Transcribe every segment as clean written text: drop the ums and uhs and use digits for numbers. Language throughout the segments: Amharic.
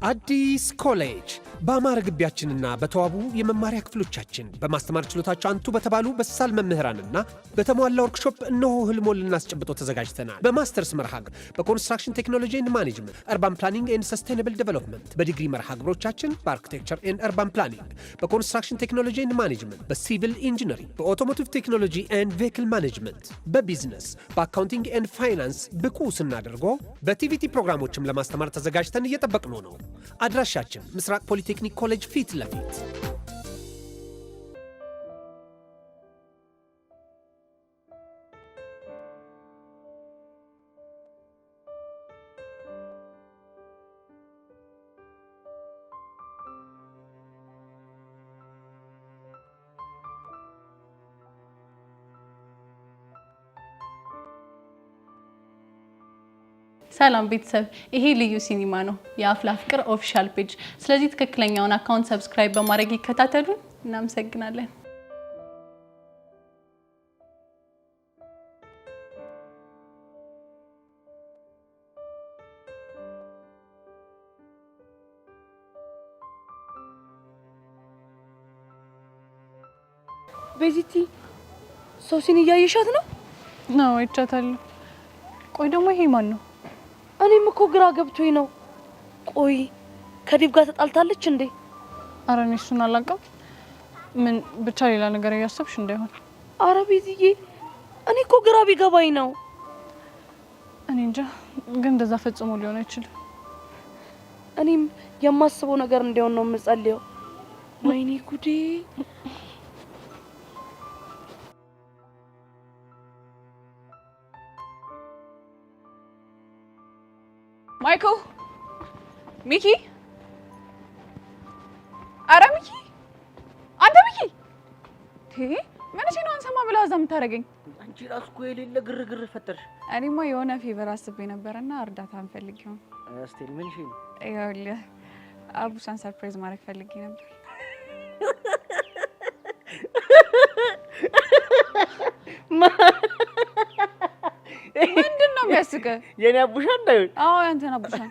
አዲስ ኮሌጅ በአማረ ግቢያችንና በተዋቡ የመማሪያ ክፍሎቻችን በማስተማር ችሎታቸው አንቱ በተባሉ በሳል መምህራንና በተሟላ ወርክሾፕ እነሆ ህልሞን ልናስጨብጦ ተዘጋጅተናል። በማስተርስ መርሃ ግብር በኮንስትራክሽን ቴክኖሎጂ ኤንድ ማኔጅመንት፣ አርባን ፕላኒንግ ኤንድ ሰስቴናብል ዴቨሎፕመንት፣ በዲግሪ መርሃ ግብሮቻችን በአርኪቴክቸር ኤንድ አርባን ፕላኒንግ፣ በኮንስትራክሽን ቴክኖሎጂ ኤንድ ማኔጅመንት፣ በሲቪል ኢንጂነሪንግ፣ በኦቶሞቲቭ ቴክኖሎጂ ኤንድ ቬሂክል ማኔጅመንት፣ በቢዝነስ፣ በአካውንቲንግ ኤንድ ፋይናንስ ብቁ ስናደርጎ በቲቪቲ ፕሮግራሞችም ለማስተማር ተዘጋጅተን እየጠበቅነው ነው። አድራሻችን ምስራቅ ፖሊቴክኒክ ኮሌጅ ፊት ለፊት። ሰላም ቤተሰብ፣ ይሄ ልዩ ሲኒማ ነው የአፍላ ፍቅር ኦፊሻል ፔጅ። ስለዚህ ትክክለኛውን አካውንት ሰብስክራይብ በማድረግ ይከታተሉን። እናመሰግናለን። ቤዚቲ ሶሲን እያየሻት ነው? ነው አይቻታለሁ። ቆይ ደግሞ ይሄ ማን ነው? እኔም እኮ ግራ ገብቶኝ ነው። ቆይ ከዲብ ጋር ተጣልታለች እንዴ? ኧረ እኔ እሱን አላውቅም። ምን ብቻ ሌላ ነገር እያሰብሽ እንዳይሆን። ኧረ ቤዚዬ እኔ እኮ ግራ ቢገባኝ ነው። እኔ እንጃ፣ ግን እንደዛ ፈጽሞ ሊሆን አይችልም። እኔም የማስበው ነገር እንዲሆን ነው የምጸልየው። ወይኔ ጉዴ! ማይኮ፣ ሚኪ፣ አረ ሚኪ፣ አንተ ሚኪ፣ መቼ ነው አንሰማ ብላ እዛ የምታደርገኝ? አንቺ ራስ እኮ የሌለ ግርግር ፈጠርሽ። እኔማ የሆነ ፌቨር አስቤ ነበርና እርዳታ እንፈልጊው። እስቲ ምን ሺ? ይኸውልህ አቡሻን ሰርፕራይዝ ማድረግ ፈልጌ ነበር። ምንድን ነው የሚያስቅህ? የኔ አቡሻን እንዳይሆን? አዎ ያንተን አቡሻን።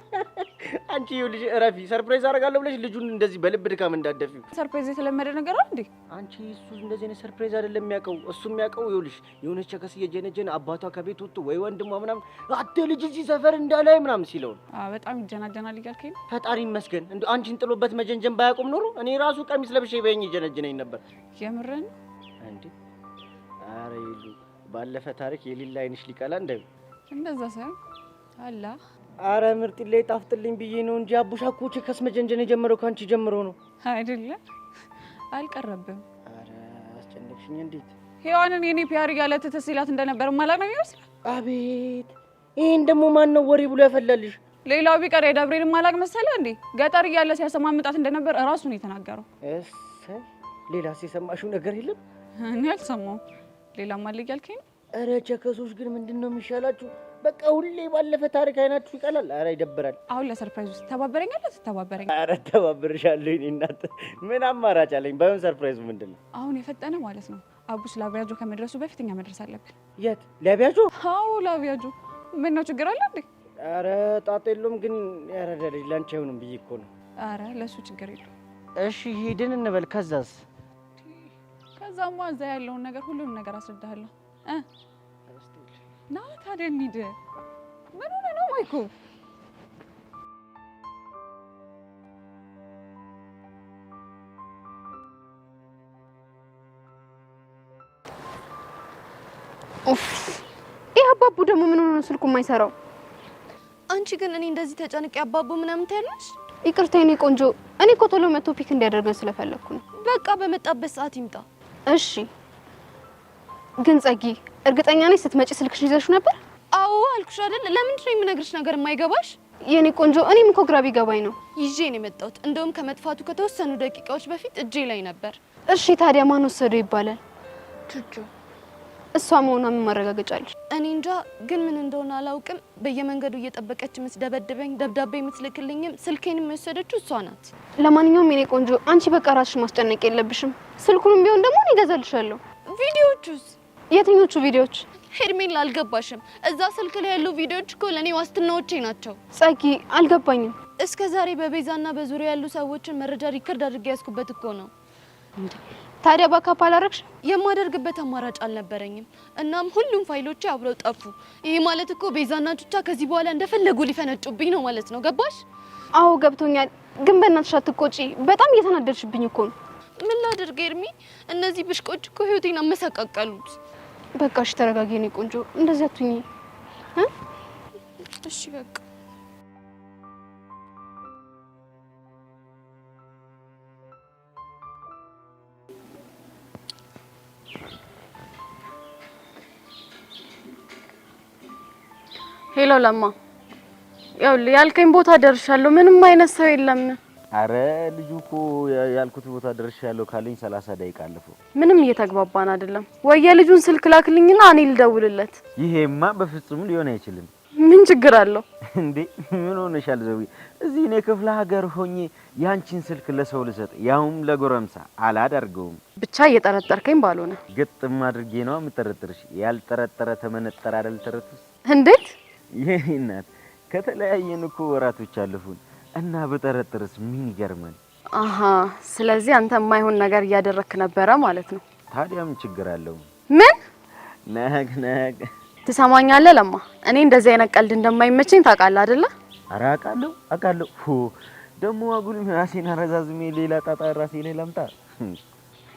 አንቺ ልጅ እረፊ። ሰርፕራይዝ አደርጋለሁ ብለሽ ልጁን እንደዚህ በልብ ድካም እንዳትደፊው። ሰርፕራይዝ የተለመደ ነገር አይደል እንዴ? አንቺ እሱ እንደዚህ አይነት ሰርፕራይዝ አይደለም የሚያውቀው። እሱ የሚያውቀው ይኸውልሽ የሆነች ቸከስ እየጀነጀነ አባቷ ከቤት ወጥቶ ወይ ወንድሟ ምናምን አተ ልጅ እዚህ ሰፈር እንዳላይ ምናምን ሲለው በጣም ይጀናጀናል እያልከኝ ነው? ፈጣሪ ይመስገን። እንደው አንቺን ጥሎበት መጀንጀን ባያቆም ኖሮ እኔ ራሱ ቀሚስ ለብሼ በእኝ ይጀነጀነኝ ነበር። የምርን እንዴ? አረ ይሉ ባለፈ ታሪክ የሌላ አይንሽ ሊቀላ እንደዛ ሳይሆን አላ አረ ምርጥ ላይ ጣፍጥልኝ ብዬ ነው እንጂ አቡሻ እኮ ቸከስ መጀንጀን የጀመረው ካንቺ ጀምሮ ነው አይደለ? አልቀረብም። አረ አስጨነቅሽኝ። እንዴት ሄዋንን የኔ ፒያር ያለ ተተሲላት እንደነበር ማላቅ ነው የሚመስል? አቤት! ይሄን ደግሞ ማን ነው ወሬ ብሎ ያፈላልሽ? ሌላው ቢቀር የዳብሬን ማላቅ መሰለ እንዴ? ገጠር እያለ ሲያሰማምጣት እንደነበር እራሱ ነው የተናገረው። እሰይ! ሌላስ የሰማሽው ነገር የለም? እኔ አልሰማሁም። ሌላም አለ እያልከኝ ነው? አረ ቸከሶች ግን ምንድነው የሚሻላችሁ? በቃ ሁሌ ባለፈ ታሪክ አይናችሁ ይቀላል። አረ ይደብራል። አሁን ለሰርፕራይዝ ተባበረኛለህ? ተባበረኝ። አረ ተባብርሻለሁ። እኔ እናት ምን አማራጭ አለኝ? ባይሆን ሰርፕራይዙ ምንድነው? አሁን የፈጠነ ማለት ነው። አቡሽ ላቪያጆ ከመድረሱ በፊት እኛ መድረስ አለብን። የት ላቪያጆ? አዎ ላቪያጆ። ምን ነው ችግር አለ እንዴ? አረ ጣጣ የለውም። ግን ያረዳ ልጅ ላንቺ አይሆንም ብዬ እኮ ነው። አረ ለሱ ችግር የለውም። እሺ ሄድን እንበል። ከዛስ? ከዛማ እዛ ያለውን ነገር ሁሉንም ነገር አስረዳሃለሁ። ና ታዲያ እንሂድ። ምን ሆነ ነው ማይኮ? ይሄ አባቡ ደግሞ ምን ሆነ ነው ስልኩ የማይሰራው? አንቺ ግን እኔ እንደዚህ ተጨንቄ አባቡ ምናምን ታያለሽ? ይቅርታ የኔ ቆንጆ፣ እኔ እኮ ቶሎ መጥቶ ፒክ እንዲያደርገን ስለፈለኩ ነው። በቃ በመጣበት ሰዓት ይምጣ። እሺ። ግን ጸጊ፣ እርግጠኛ ነኝ ስትመጪ ስልክሽን ይዘሽው ነበር? አዎ አልኩሽ አይደል? ለምንድን ነው የምነግርሽ ነገር የማይገባሽ? የኔ ቆንጆ፣ እኔም እኮ ግራ ቢገባኝ ነው ይዤ ነው የመጣሁት። እንደውም ከመጥፋቱ ከተወሰኑ ደቂቃዎች በፊት እጄ ላይ ነበር። እሺ ታዲያ ማን ወሰደው ይባላል? ቹቹ። እሷ መሆኗን ምን ማረጋገጫ አለሽ? እኔ እንጃ፣ ግን ምን እንደሆነ አላውቅም። በየመንገዱ እየጠበቀች የምትደበድበኝ፣ ደብዳቤ የምትልክልኝም ስልኬንም የወሰደችው እሷ ናት። ለማንኛውም የኔ ቆንጆ፣ አንቺ በቃ ራስሽ ማስጨነቅ የለብሽም። ስልኩንም ቢሆን ደግሞ እኔ እገዛልሻለሁ። ቪዲዮቹስ? የትኞቹ ቪዲዮዎች? ሄርሜላ አልገባሽም? እዛ ስልክ ላይ ያሉ ቪዲዮዎች እኮ ለኔ ዋስትናዎቼ ናቸው። ጸጊ፣ አልገባኝም። እስከ ዛሬ በቤዛና በዙሪያ ያሉ ሰዎችን መረጃ ሪከርድ አድርጌ ያስኩበት እኮ ነው። ታዲያ ባካፕ አላረግሽ? የማደርግበት አማራጭ አልነበረኝም። እናም ሁሉም ፋይሎቼ አብረው ጠፉ። ይሄ ማለት እኮ ቤዛና ቹቻ ከዚህ በኋላ እንደፈለጉ ሊፈነጩብኝ ነው ማለት ነው። ገባሽ? አዎ ገብቶኛል። ግን በእናትሽ አትቆጪ። በጣም እየተናደድሽብኝ እኮ ነው። ምን ላድርግ ኤርሚ? እነዚህ ብሽቆች እኮ ህይወቴን አመሰቃቀሉት። በቃ እሺ ተረጋጊ የኔ ቆንጆ። እንደዚህ አትሁኚ። እሺ በቃ ሄሎ ለማ፣ ያልከኝ ቦታ ደርሻለሁ። ምንም አይነት ሰው የለም። አረ ልጁ እኮ ያልኩት ቦታ ደርሻለሁ ካለኝ 30 ደቂቃ አለፈው። ምንም እየተግባባን አይደለም። ወይ የልጁን ስልክ ላክልኝና እኔ ልደውልለት። ይሄማ በፍጹም ሊሆን አይችልም። ምን ችግር አለው እንዴ? ምን ሆነሻል ዘዊ? እዚህ እኔ ክፍለ ሀገር ሆኜ ያንቺን ስልክ ለሰው ልሰጥ ያውም ለጎረምሳ አላደርገውም። ብቻ እየጠረጠርከኝ ባልሆነ ግጥም አድርጌ ነው የምጠረጥርሽ። ያልጠረጠረ ተመነጠረ አይደል ተረቱስ? እንዴት? የኔ እናት ከተለያየን እኮ ወራቶች አለፉን እና በጠረጥርስ ምን ይገርማል? አሃ፣ ስለዚህ አንተ የማይሆን ነገር እያደረክ ነበረ ማለት ነው። ታዲያ ምን ችግር አለው? ምን ነግ ትሰማኛለህ ለማ? እኔ እንደዚህ አይነት ቀልድ እንደማይመቸኝ ታውቃለህ አይደለ? ኧረ አውቃለሁ። ደግሞ አጉል ራሴን አረዛዝሜ ሌላ ጣጣ ራሴ ላይ ላምጣ።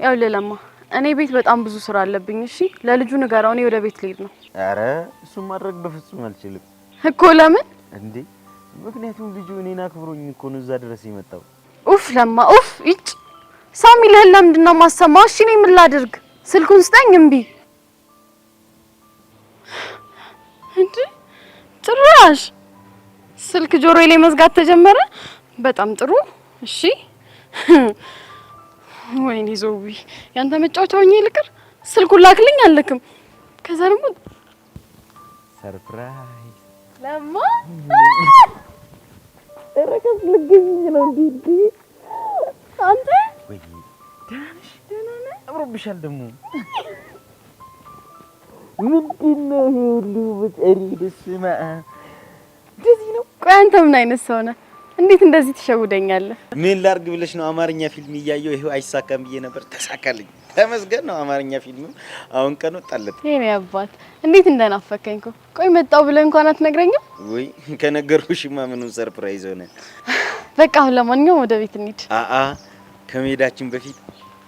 ያው ለማ እኔ ቤት በጣም ብዙ ስራ አለብኝ። እሺ ለልጁ ንገረው፣ እኔ ወደ ቤት ልሄድ ነው። ኧረ እሱን ማድረግ በፍጹም አልችልም እኮ። ለምን እንዴ? ምክንያቱም ልጁ እኔን አክብሮኝ እኮ ነው እዛ ድረስ የመጣው። ኡፍ ለማ ኡፍ። ይጭ ሳሚ ለህላ ምንድነው ማሰማው? እሺ እኔ ምን ላድርግ? ስልኩን ስጠኝ። እምቢ እንዴ? ጭራሽ ስልክ ጆሮዬ ላይ መዝጋት ተጀመረ። በጣም ጥሩ። እሺ ወይኔ ዞዊ ያንተ መጫወቻ ሆኜ ልቅር። ስልኩን ላክልኝ አልልክም። ከዛ ደግሞ ሰርፕራይዝ ለማ ረከስ ልገኝ ነው እንዴ? አንተ ወይ ደህና ነህ? አምሮብሻል ደግሞ ምንድነው ሁሉ በጠሪ ደስማ እንደዚህ ነው። ቆይ አንተ ምን አይነት ሰው ነህ? እንዴት እንደዚህ ትሸውደኛለህ? ምን ላርግ ብለሽ ነው? አማርኛ ፊልም እያየሁ ይሄው አይሳካም ብዬ ነበር፣ ተሳካልኝ። ተመስገን ነው። አማርኛ ፊልም አሁን ቀኑ ጣለት። የኔ አባት እንዴት እንደናፈከኝ እኮ። ቆይ መጣው ብለህ እንኳን አትነግረኝም? ወይ ከነገርኩሽማ ምኑን ሰርፕራይዝ ሆነ። በቃ አሁን ለማንኛውም ወደ ቤት እንሂድ። ከመሄዳችን በፊት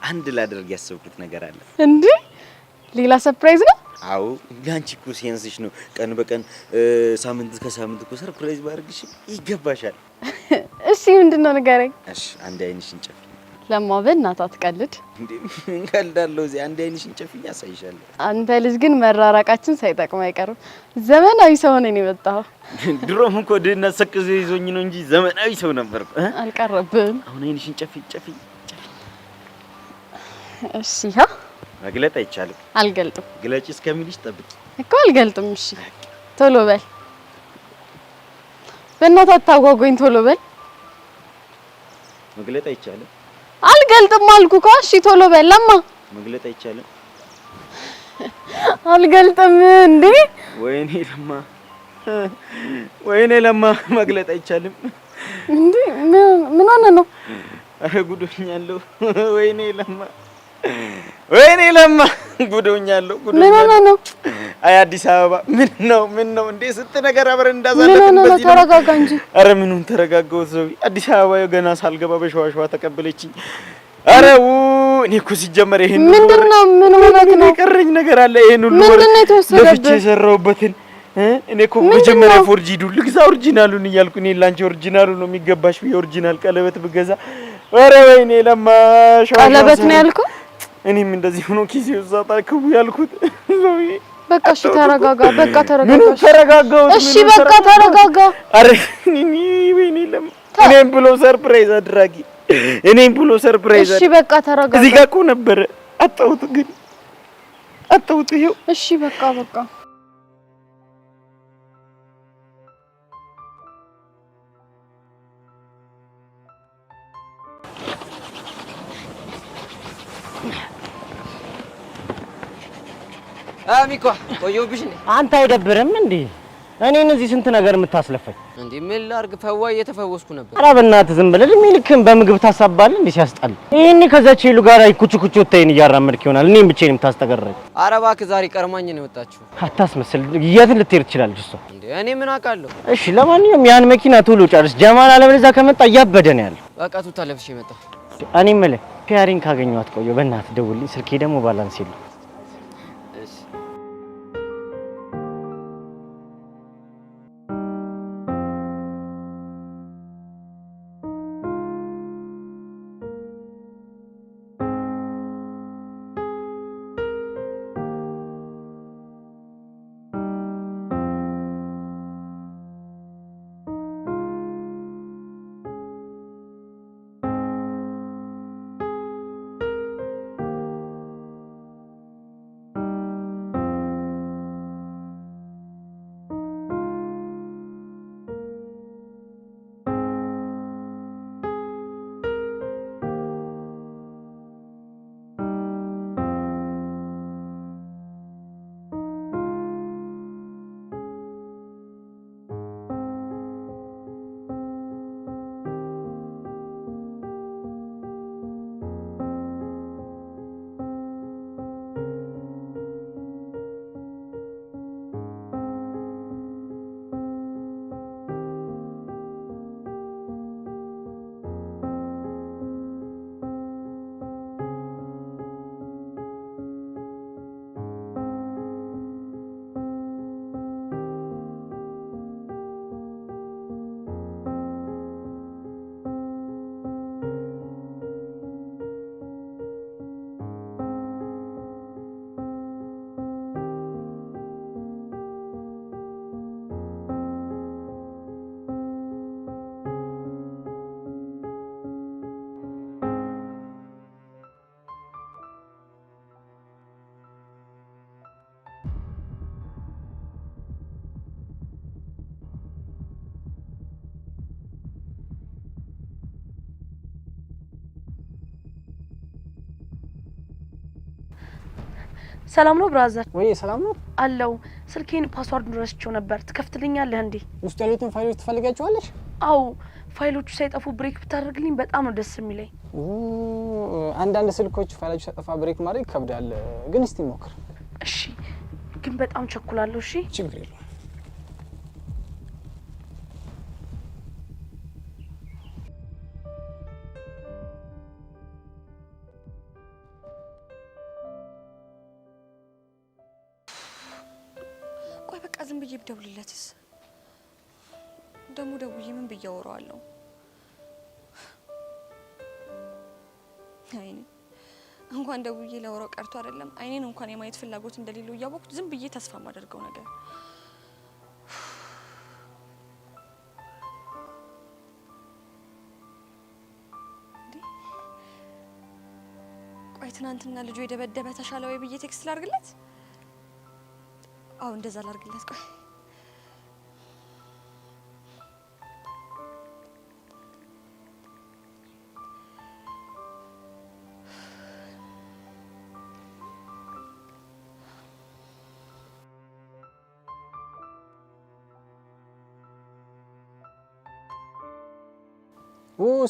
አንድ ላደርግ ያሰብኩት ነገር አለ። እንዴ ሌላ ሰርፕራይዝ ነው? አዎ ያንቺ እኮ ሴንስሽ ነው። ቀን በቀን ሳምንት ከሳምንት እኮ ሰርፕራይዝ ባደርግሽ ይገባሻል። እሺ ምንድነው ንገረኝ። እሺ አንድ አይንሽን ጨፍኝ። ለማ በእናትህ አትቀልድ። እንዴ ምን ቀልዳለሁ? እዚህ አንድ አይንሽን ጨፍኝ አሳይሻለሁ። አንተ ልጅ ግን መራራቃችን ሳይጠቅም አይቀርም። ዘመናዊ ሰው ነኝ የመጣው። ድሮም እኮ ድህነት ሰቅዞ ይዞኝ ነው እንጂ ዘመናዊ ሰው ነበር። አልቀረብም። አሁን አይንሽን ጨፍኝ። እሺ ሀ መግለጥ አይቻልም። አልገልጥም። ግለጪ እስከሚልሽ ጠብቂ እኮ አልገልጥም። እሺ ቶሎ በል በእናትህ አታጓጓኝ። ቶሎ በል። መግለጥ አይቻልም። አልገልጥም አልኩ እኮ። እሺ ቶሎ በል። ለማ መግለጥ አይቻልም። አልገልጥም እንዴ? ወይኔ ለማ መግለጥ አይቻልም እንዴ? ምን ሆነ ነው? አረ ጉዶኛለሁ። ወይኔ ለማ ጉዶኛለሁ። ምን ሆነ ነው? አይ አዲስ አበባ ምን ነው እንዴ? ስንት ነገር አብረን እንዳሳለፍን በዚህ ነው። ተረጋጋ እንጂ። አረ ምኑን ተረጋጋው? ሰው አዲስ አበባ ገና ሳልገባ በሸዋሸዋ ተቀበለችኝ። አረ እኔ እኮ ሲጀመር ይሄን ምንድነው? ምን ሆነህ ነው? የቀረኝ ነገር አለ። ይሄን ሁሉ ምንድነው የተወሰደብህ? ለፍቼ የሰራሁበትን እኔ እኮ መጀመሪያ ፎርጂዱ ልግዛ ኦሪጂናሉን እያልኩ እኔ ላንቺ ኦሪጂናሉ ነው የሚገባሽ ብዬ ኦሪጂናል ቀለበት ብገዛ፣ አረ ወይኔ ለማ ቀለበት ነው ያልኩት። እኔም እንደዚህ ሆኖ ኪሴ ውስጥ አጣክቡ ያልኩት። በቃ እሺ ተረጋጋ። በቃ ተረጋጋ። ምን ተረጋጋው? እሺ በቃ ተረጋጋ። አረ ወይኔ ለማ እኔም ብሎ ሰርፕራይዝ አድራጊ፣ እኔም ብሎ ሰርፕራይዝ። እሺ በቃ ተረጋጋ። እዚህ ጋር እኮ ነበረ አጣሁት፣ ግን አጣሁት። ይሄው እሺ በቃ ሚኳ ቆየሁብሽ እንዴ? አንተ አይደብርም እንዴ? እኔን እዚህ ስንት ነገር የምታስለፈኝ እንዴ? ምን ላድርግ? ፈዋይ እየተፈወስኩ ነበር። ኧረ በእናትህ ዝም ብለህ እድሜ ልክህን በምግብ ታሳባለህ እንዴ? ሲያስጠላ። ይሄኔ ከዛች ሄሉ ጋር ኩቹ ወታይን እያራመድክ ይሆናል። እኔም ብቻዬን የምታስተገረኝ። ኧረ እባክህ ዛሬ ቀርማኝ ነው የወጣችው። አታስመስል። የት ልትሄድ ትችላለች እሷ? እንዴ እኔ ምን አውቃለሁ? እሺ ለማንኛውም ያን መኪና ቶሎ ጨርስ። ጀማል አለበለዚያ ከመጣ እያበደ ነው ያለው። በቃ ቱታ ለብሼ መጣሁ። እኔ የምልህ ፒያሪን ካገኘኋት ቆየሁ። በእናትህ ደውልልኝ። ስልኬ ደግሞ ባላንስ የለውም። ሰላም ነው ብራዘር? ወይ ሰላም ነው አለው። ስልኬን ፓስዋርዱን ረስቼው ነበር። ትከፍትልኛለህ እንዴ? ውስጥ ያሉትን ፋይሎች ትፈልጋቸዋለሽ? አው ፋይሎቹ ሳይጠፉ ብሬክ ብታደርግልኝ በጣም ነው ደስ የሚለኝ። አንዳንድ ስልኮች ፋይሎች ሳይጠፋ ብሬክ ማድረግ ይከብዳል፣ ግን እስቲ ሞክር። እሺ፣ ግን በጣም ቸኩላለሁ። እሺ፣ ችግር የለውም። ቆይ በቃ ዝም ብዬ ብደውልለትስ? ደሞ ደውዬ ምን ብዬ አወራዋለሁ? አይኔ እንኳን ደውዬ ላወራው ቀርቶ አይደለም አይኔን እንኳን የማየት ፍላጎት እንደሌለው እያወቅኩት ዝም ብዬ ተስፋ ማደርገው ነገር። ቆይ ትናንትና ልጁ የደበደበ ተሻለ ወይ ብዬ ቴክስት ላርግለት? አው እንደዛ ላርግለት። ቆይ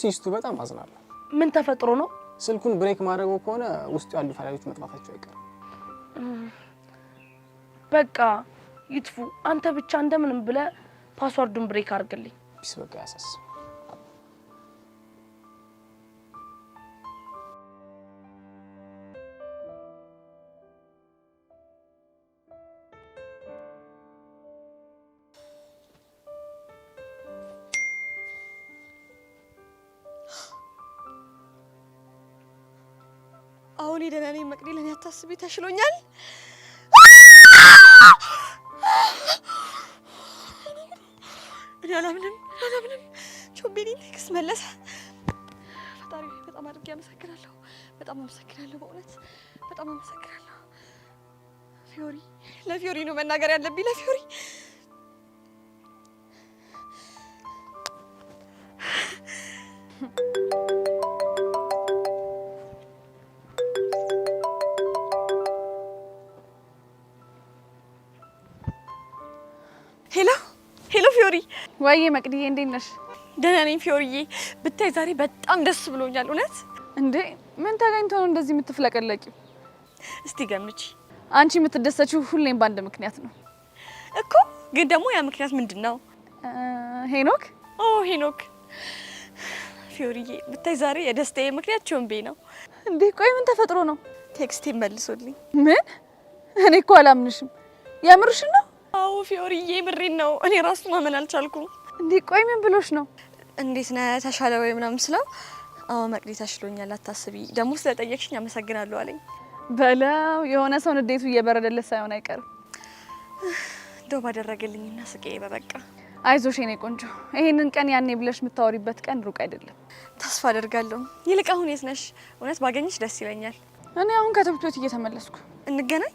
ሲስቱ በጣም አዝናለሁ። ምን ተፈጥሮ ነው? ስልኩን ብሬክ ማድረጉ ከሆነ ውስጥ ያሉ ፋይሎች መጥፋታቸው አይቀርም። በቃ ይጥፉ። አንተ ብቻ እንደምንም ብለህ ፓስወርዱን ብሬክ አድርግልኝ። ቢስ በቃ ያሳስብ። አሁን ደህና ነኝ መቅዲ፣ ለኔ አታስቢ፣ ተሽሎኛል። እኔ አላምንም ቾቤኒ ቴክስት መለሰ። ፈጣሪ በጣም አድርጌ አመሰግናለሁ። በጣም አመሰግናለሁ፣ በእውነት በጣም አመሰግናለሁ። ፊዮሪ፣ ለፊዮሪ ነው መናገር ያለብኝ፣ ለፊዮሪ። ሄሎ ፊዮሪ። ወይዬ መቅዲዬ እንዴት ነሽ? ደህና ነኝ ፊዮሪዬ። ብታይ ዛሬ በጣም ደስ ብሎኛል። እውነት እንዴ ምን ተገኝቶ ነው እንደዚህ የምትፍለቀለቂው? እስቲ ገምቺ። አንቺ የምትደሰችው ሁሌም በአንድ ምክንያት ነው እኮ። ግን ደግሞ ያ ምክንያት ምንድነው? ሄኖክ። ሄኖክ። ፊዮሪዬ ብታይ ዛሬ የደስታዬ ምክንያት ቾምቤ ነው። እንዴ ቆይ ምን ተፈጥሮ ነው? ቴክስቴ መልሶልኝ። ምን? እኔ እኮ አላምንሽም። የምርሽን ነው? አዎ ፊዮሪዬ ምሬን ነው። እኔ ራሱ ማመን አልቻልኩም። እንዴ ቆይ ምን ብሎሽ ነው? እንዴት ነህ ተሻለ ወይ ምናምን ስለው አዎ መቅዲ ተሽሎኛል አታስቢ፣ ደግሞ ስለጠየቅሽኝ አመሰግናለሁ አለኝ። በለው የሆነ ሰው ንዴቱ እየበረደለት ሳይሆን አይቀርም። እንደው ባደረገልኝና ስቄ በበቃ። አይዞሽ የኔ ቆንጆ፣ ይሄንን ቀን ያኔ ብለሽ የምታወሪበት ቀን ሩቅ አይደለም። ተስፋ አደርጋለሁ። ይልቅ አሁን የት ነሽ? እውነት ባገኝሽ ደስ ይለኛል። እኔ አሁን ከትምህርት ቤት እየተመለስኩ። እንገናኝ?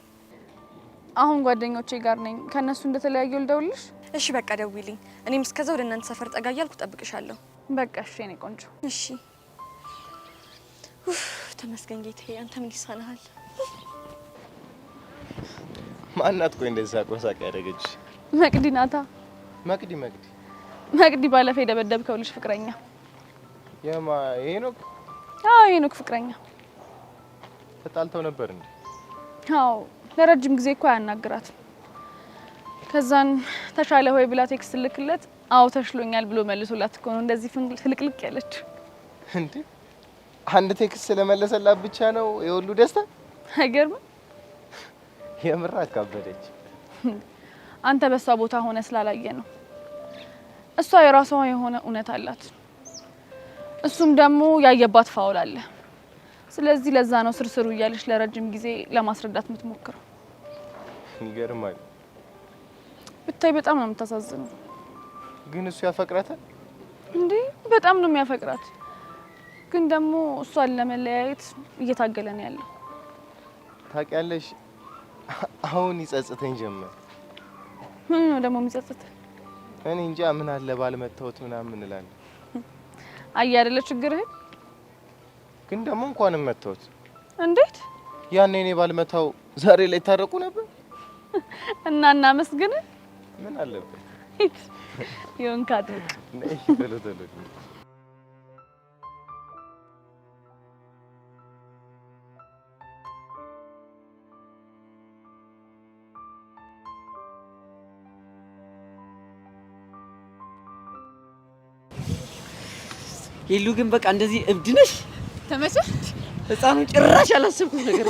አሁን ጓደኞቼ ጋር ነኝ። ከነሱ እንደተለያየው ልደውልሽ? እሺ በቃ ደውይልኝ። እኔም እስከዛ ወደ እናንተ ሰፈር ጠጋ እያልኩ እጠብቅሻለሁ። በቃ እሺ የኔ ቆንጆ። እሺ። ተመስገን ጌታዬ፣ አንተ ምን ይሳናሃል? ማናት? ቆይ እንደዛ ቆሳቅ ያደረገች መቅዲ ናታ። መቅዲ መቅዲ ባለፈ የደበደብከው ልጅ ፍቅረኛ። የማ ሄኖክ? አዎ ሄኖክ ፍቅረኛ። ተጣልተው ነበር እንዴ? አዎ ለረጅም ጊዜ እኮ አያናግራትም። ከዛን ተሻለ ሆይ ብላ ቴክስት ልክለት አዎ ተሽሎኛል ብሎ መልሶላት እኮ ነው እንደዚህ ፍልቅልቅ ያለች። እንዴ አንድ ቴክስት ስለመለሰላት ብቻ ነው የሁሉ ደስታ? አይገርም? የምር አካበደች። አንተ በሷ ቦታ ሆነ ስላላየ ነው። እሷ የራሷ የሆነ እውነት አላት፣ እሱም ደግሞ ያየባት ፋውል አለ። ስለዚህ ለዛ ነው ስርስሩ እያለች ለረጅም ጊዜ ለማስረዳት የምትሞክረው። ይገርማል። ብታይ በጣም ነው የምታሳዝነው። ግን እሱ ያፈቅራታል እንዴ? በጣም ነው የሚያፈቅራት። ግን ደግሞ እሷን ለመለያየት እየታገለ ነው ያለው። ታውቂያለሽ፣ አሁን ይጸጽተኝ ጀመር። ምን ነው ደግሞ የሚጸጽት? እኔ እንጃ። ምን አለ ባልመታወት ምናምን እንላለን። አይ አይደለ ችግርህ። ግን ደግሞ እንኳንም መታወት። እንዴት? ያኔ እኔ ባልመታው ዛሬ ላይ ታረቁ ነበር። እና እናመስግን። ምን አለበት? ይሁን ካድርቅ ነይ ቶሎ ቶሎ። ሄሉ ግን በቃ እንደዚህ እብድ ነሽ? ተመቸሽ? ህፃኑ ጭራሽ አላሰብኩት ነገር።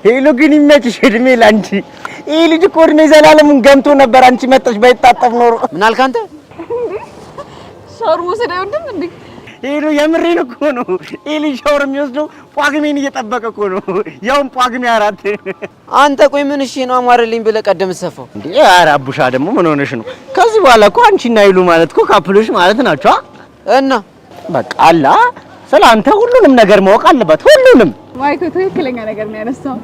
ሄሉ ግን ይመችሽ፣ እድሜ ላንቺ። ይሄ ልጅ እኮ እድሜ ዘላለሙን ገምቶ ነበር። አንቺ መጣሽ ባይጣጣፍ ኖሮ። ምን አልክ አንተ? ሻወር መውሰድ አይወድም እንዴ? ሄሉ የምሬን እኮ ነው። ይሄ ልጅ ሻወር የሚወስደው ጳጉሜን እየጠበቀ እኮ ነው። ያውም ጳጉሜ 4። አንተ ቆይ ምን እሺ ነው አማረልኝ ብለህ ቀደም ሰፋው እንዴ? ኧረ አቡሻ ደግሞ ምን ሆነሽ ነው? ከዚህ በኋላ እኮ አንቺና ሄሉ ማለት እኮ ካፕሎች ማለት ናቸው። እና በቃ አላ ስላንተ ሁሉንም ነገር ማወቅ አለባት። ሁሉንም ማይኮ ትክክለኛ ነገር ነው ያነሳው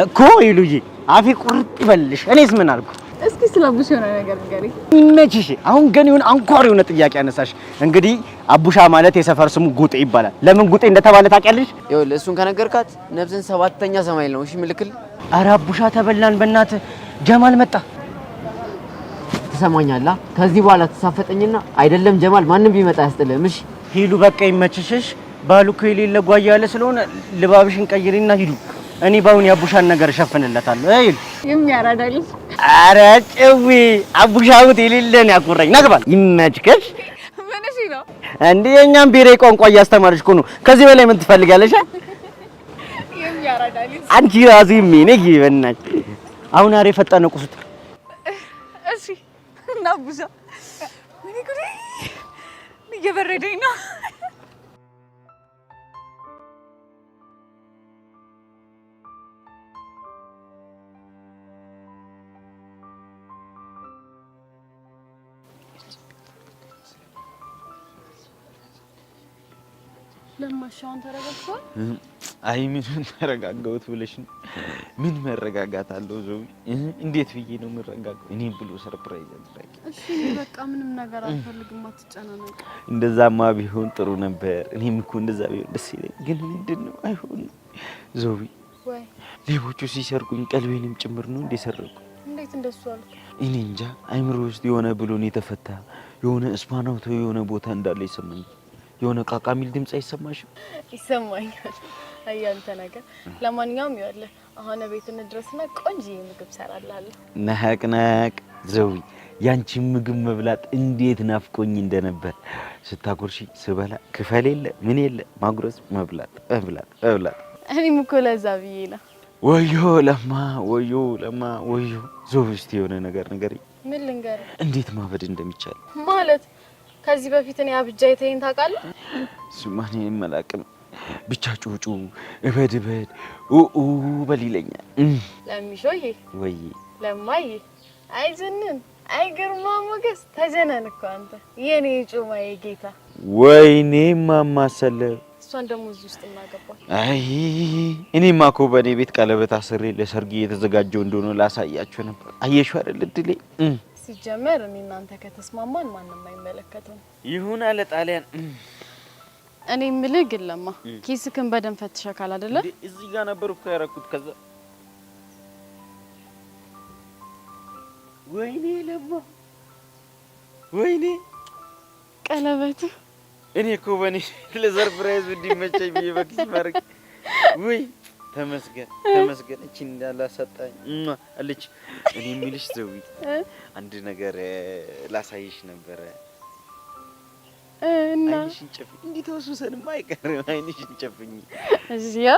እኮ ሄሉዬ። አፌ ቁርጥ ይበልሽ። እኔስ ምን አልኩ? እስኪ ስለብሽ የሆነ ነገር ንገሪ። ይመችሽ። አሁን ግን ይሁን አንኳር የሆነ ጥያቄ ያነሳሽ። እንግዲህ አቡሻ ማለት የሰፈር ስሙ ጉጤ ይባላል። ለምን ጉጤ እንደተባለ ታውቂያለሽ? ይኸውልህ እሱን ከነገርካት ነፍስን 7ኛ ሰማይ ነው። እሺ ምልክል። ኧረ አቡሻ ተበላን በእናትህ። ጀማል መጣ። ትሰማኛለህ? ከዚህ በኋላ ተሳፈጠኝና አይደለም ጀማል ማንም ቢመጣ ያስጥልህም። እሺ ሂዱ በቃ ይመችሽሽ። ባሉ እኮ የሌለ ጓያ ያለ ስለሆነ ልባብሽን ቀይሪና ሂዱ። እኔ ባሁን የአቡሻን ነገር እሸፍንለታለሁ። አይል የሚያራዳልሽ። ኧረ ጭዊ አቡሻውት የሌለን ያኩራኝ ነግባል። ይመችከሽ። ምን እሺ ነው እንዴ? የኛም ብሔራዊ ቋንቋ እያስተማርሽ እኮ ነው። ከዚህ በላይ ምን ትፈልጋለሽ? የሚያራዳልሽ። አንቺ ራሱ ይሜነኝ ይበናች። አሁን አሬ ፈጣን ቁሱት። እሺ እና አቡሻ ምን ይጉሪ እየበረደኝ ነው። ለማሻውን ተረጋግቷል። አይ ምን ተረጋጋሁት ብለሽ ነው? ምን መረጋጋት አለው? ዘው እንዴት ብዬ ነው የምረጋጋው? እኔም ብሎ ሰርፕራይዝ አድርጋኝ። እሺ በቃ ምንም ነገር አልፈልግም፣ አትጨናነቅ። እንደዛማ ቢሆን ጥሩ ነበር። እኔም እኮ እንደዛ ቢሆን ደስ ይለኝ። ግን ምንድነው አይሆንም። ዘው ወይ ሌቦቹ ሲሰርቁኝ ቀልቤንም ጭምር ነው እንደ ሰረቁ። እንዴት እንደሱ አልኩ? እኔ እንጃ አይምሮ ውስጥ የሆነ ብሎን የተፈታ የሆነ እስፓናውቶ የሆነ ቦታ እንዳለ ይሰማኝ። የሆነ ቃቃሚል ድምጽ አይሰማሽም? ይሰማኛል። አያንተ ነገር ለማንኛውም ይኸውልህ አሁን ቤት እንድረስና ቆንጆ ምግብ ሰራላለሁ። ነቅ ዘዊ ያንቺ ምግብ መብላት እንዴት ናፍቆኝ እንደነበር ስታጎርሺ ስበላ ክፈል የለ ምን የለ ማጉረስ መብላት። እኔም እኮ ለዛ ብዬ ነው። ወዮ ለማ ወዮ ዞብ እስቲ የሆነ ነገር ንገሪኝ። ምን ልንገር? እንዴት ማበድ እንደሚቻል ማለት ከዚህ በፊት እኔ አብጃ የተይን ታውቃለህ? ስማኔ መላቅም ብቻ ጩጩ እበድ ኡኡ በሊለኛል። ለሚሾዬ ወይ ለማዬ አይ ጅንን አይ ግርማ ሞገስ ተጀነን እኮ አንተ የኔ ጩማዬ ጌታ። ወይኔ ማማሰለ እሷን ደግሞ እዚህ ውስጥ እናገባል። አይ እኔማ እኮ በኔ ቤት ቀለበት አስሬ ለሰርግ የተዘጋጀው እንደሆነ ላሳያችሁ ነበር። አየሽው አይደል እድሌ። ሲጀመር እኔ እናንተ ከተስማማን ማንንም አይመለከተውም። ይሁን አለ ጣሊያን። እኔ የምልህ ግን ለማ ኪስክን በደንብ ፈትሸካል አይደለ? እዚህ ጋር ነበር እኮ ያረኩት። ከዛ ወይኔ ለማ ወይኔ ቀለበቱ እኔ እኮ በኔ ለሰርፕራይዝ እንዲመቸኝ ብዬ በኪስ ማርክ ወይ ተመስገን እቺ እንዳላሰጣኝ አለች። እኔ የሚልሽ ዘዊ አንድ ነገር ላሳይሽ ነበር። እና አይንሽን ጨፍኝ። እንዴት ወሱሰንም አይቀርም። አይንሽን ጨፍኝ። እዚያ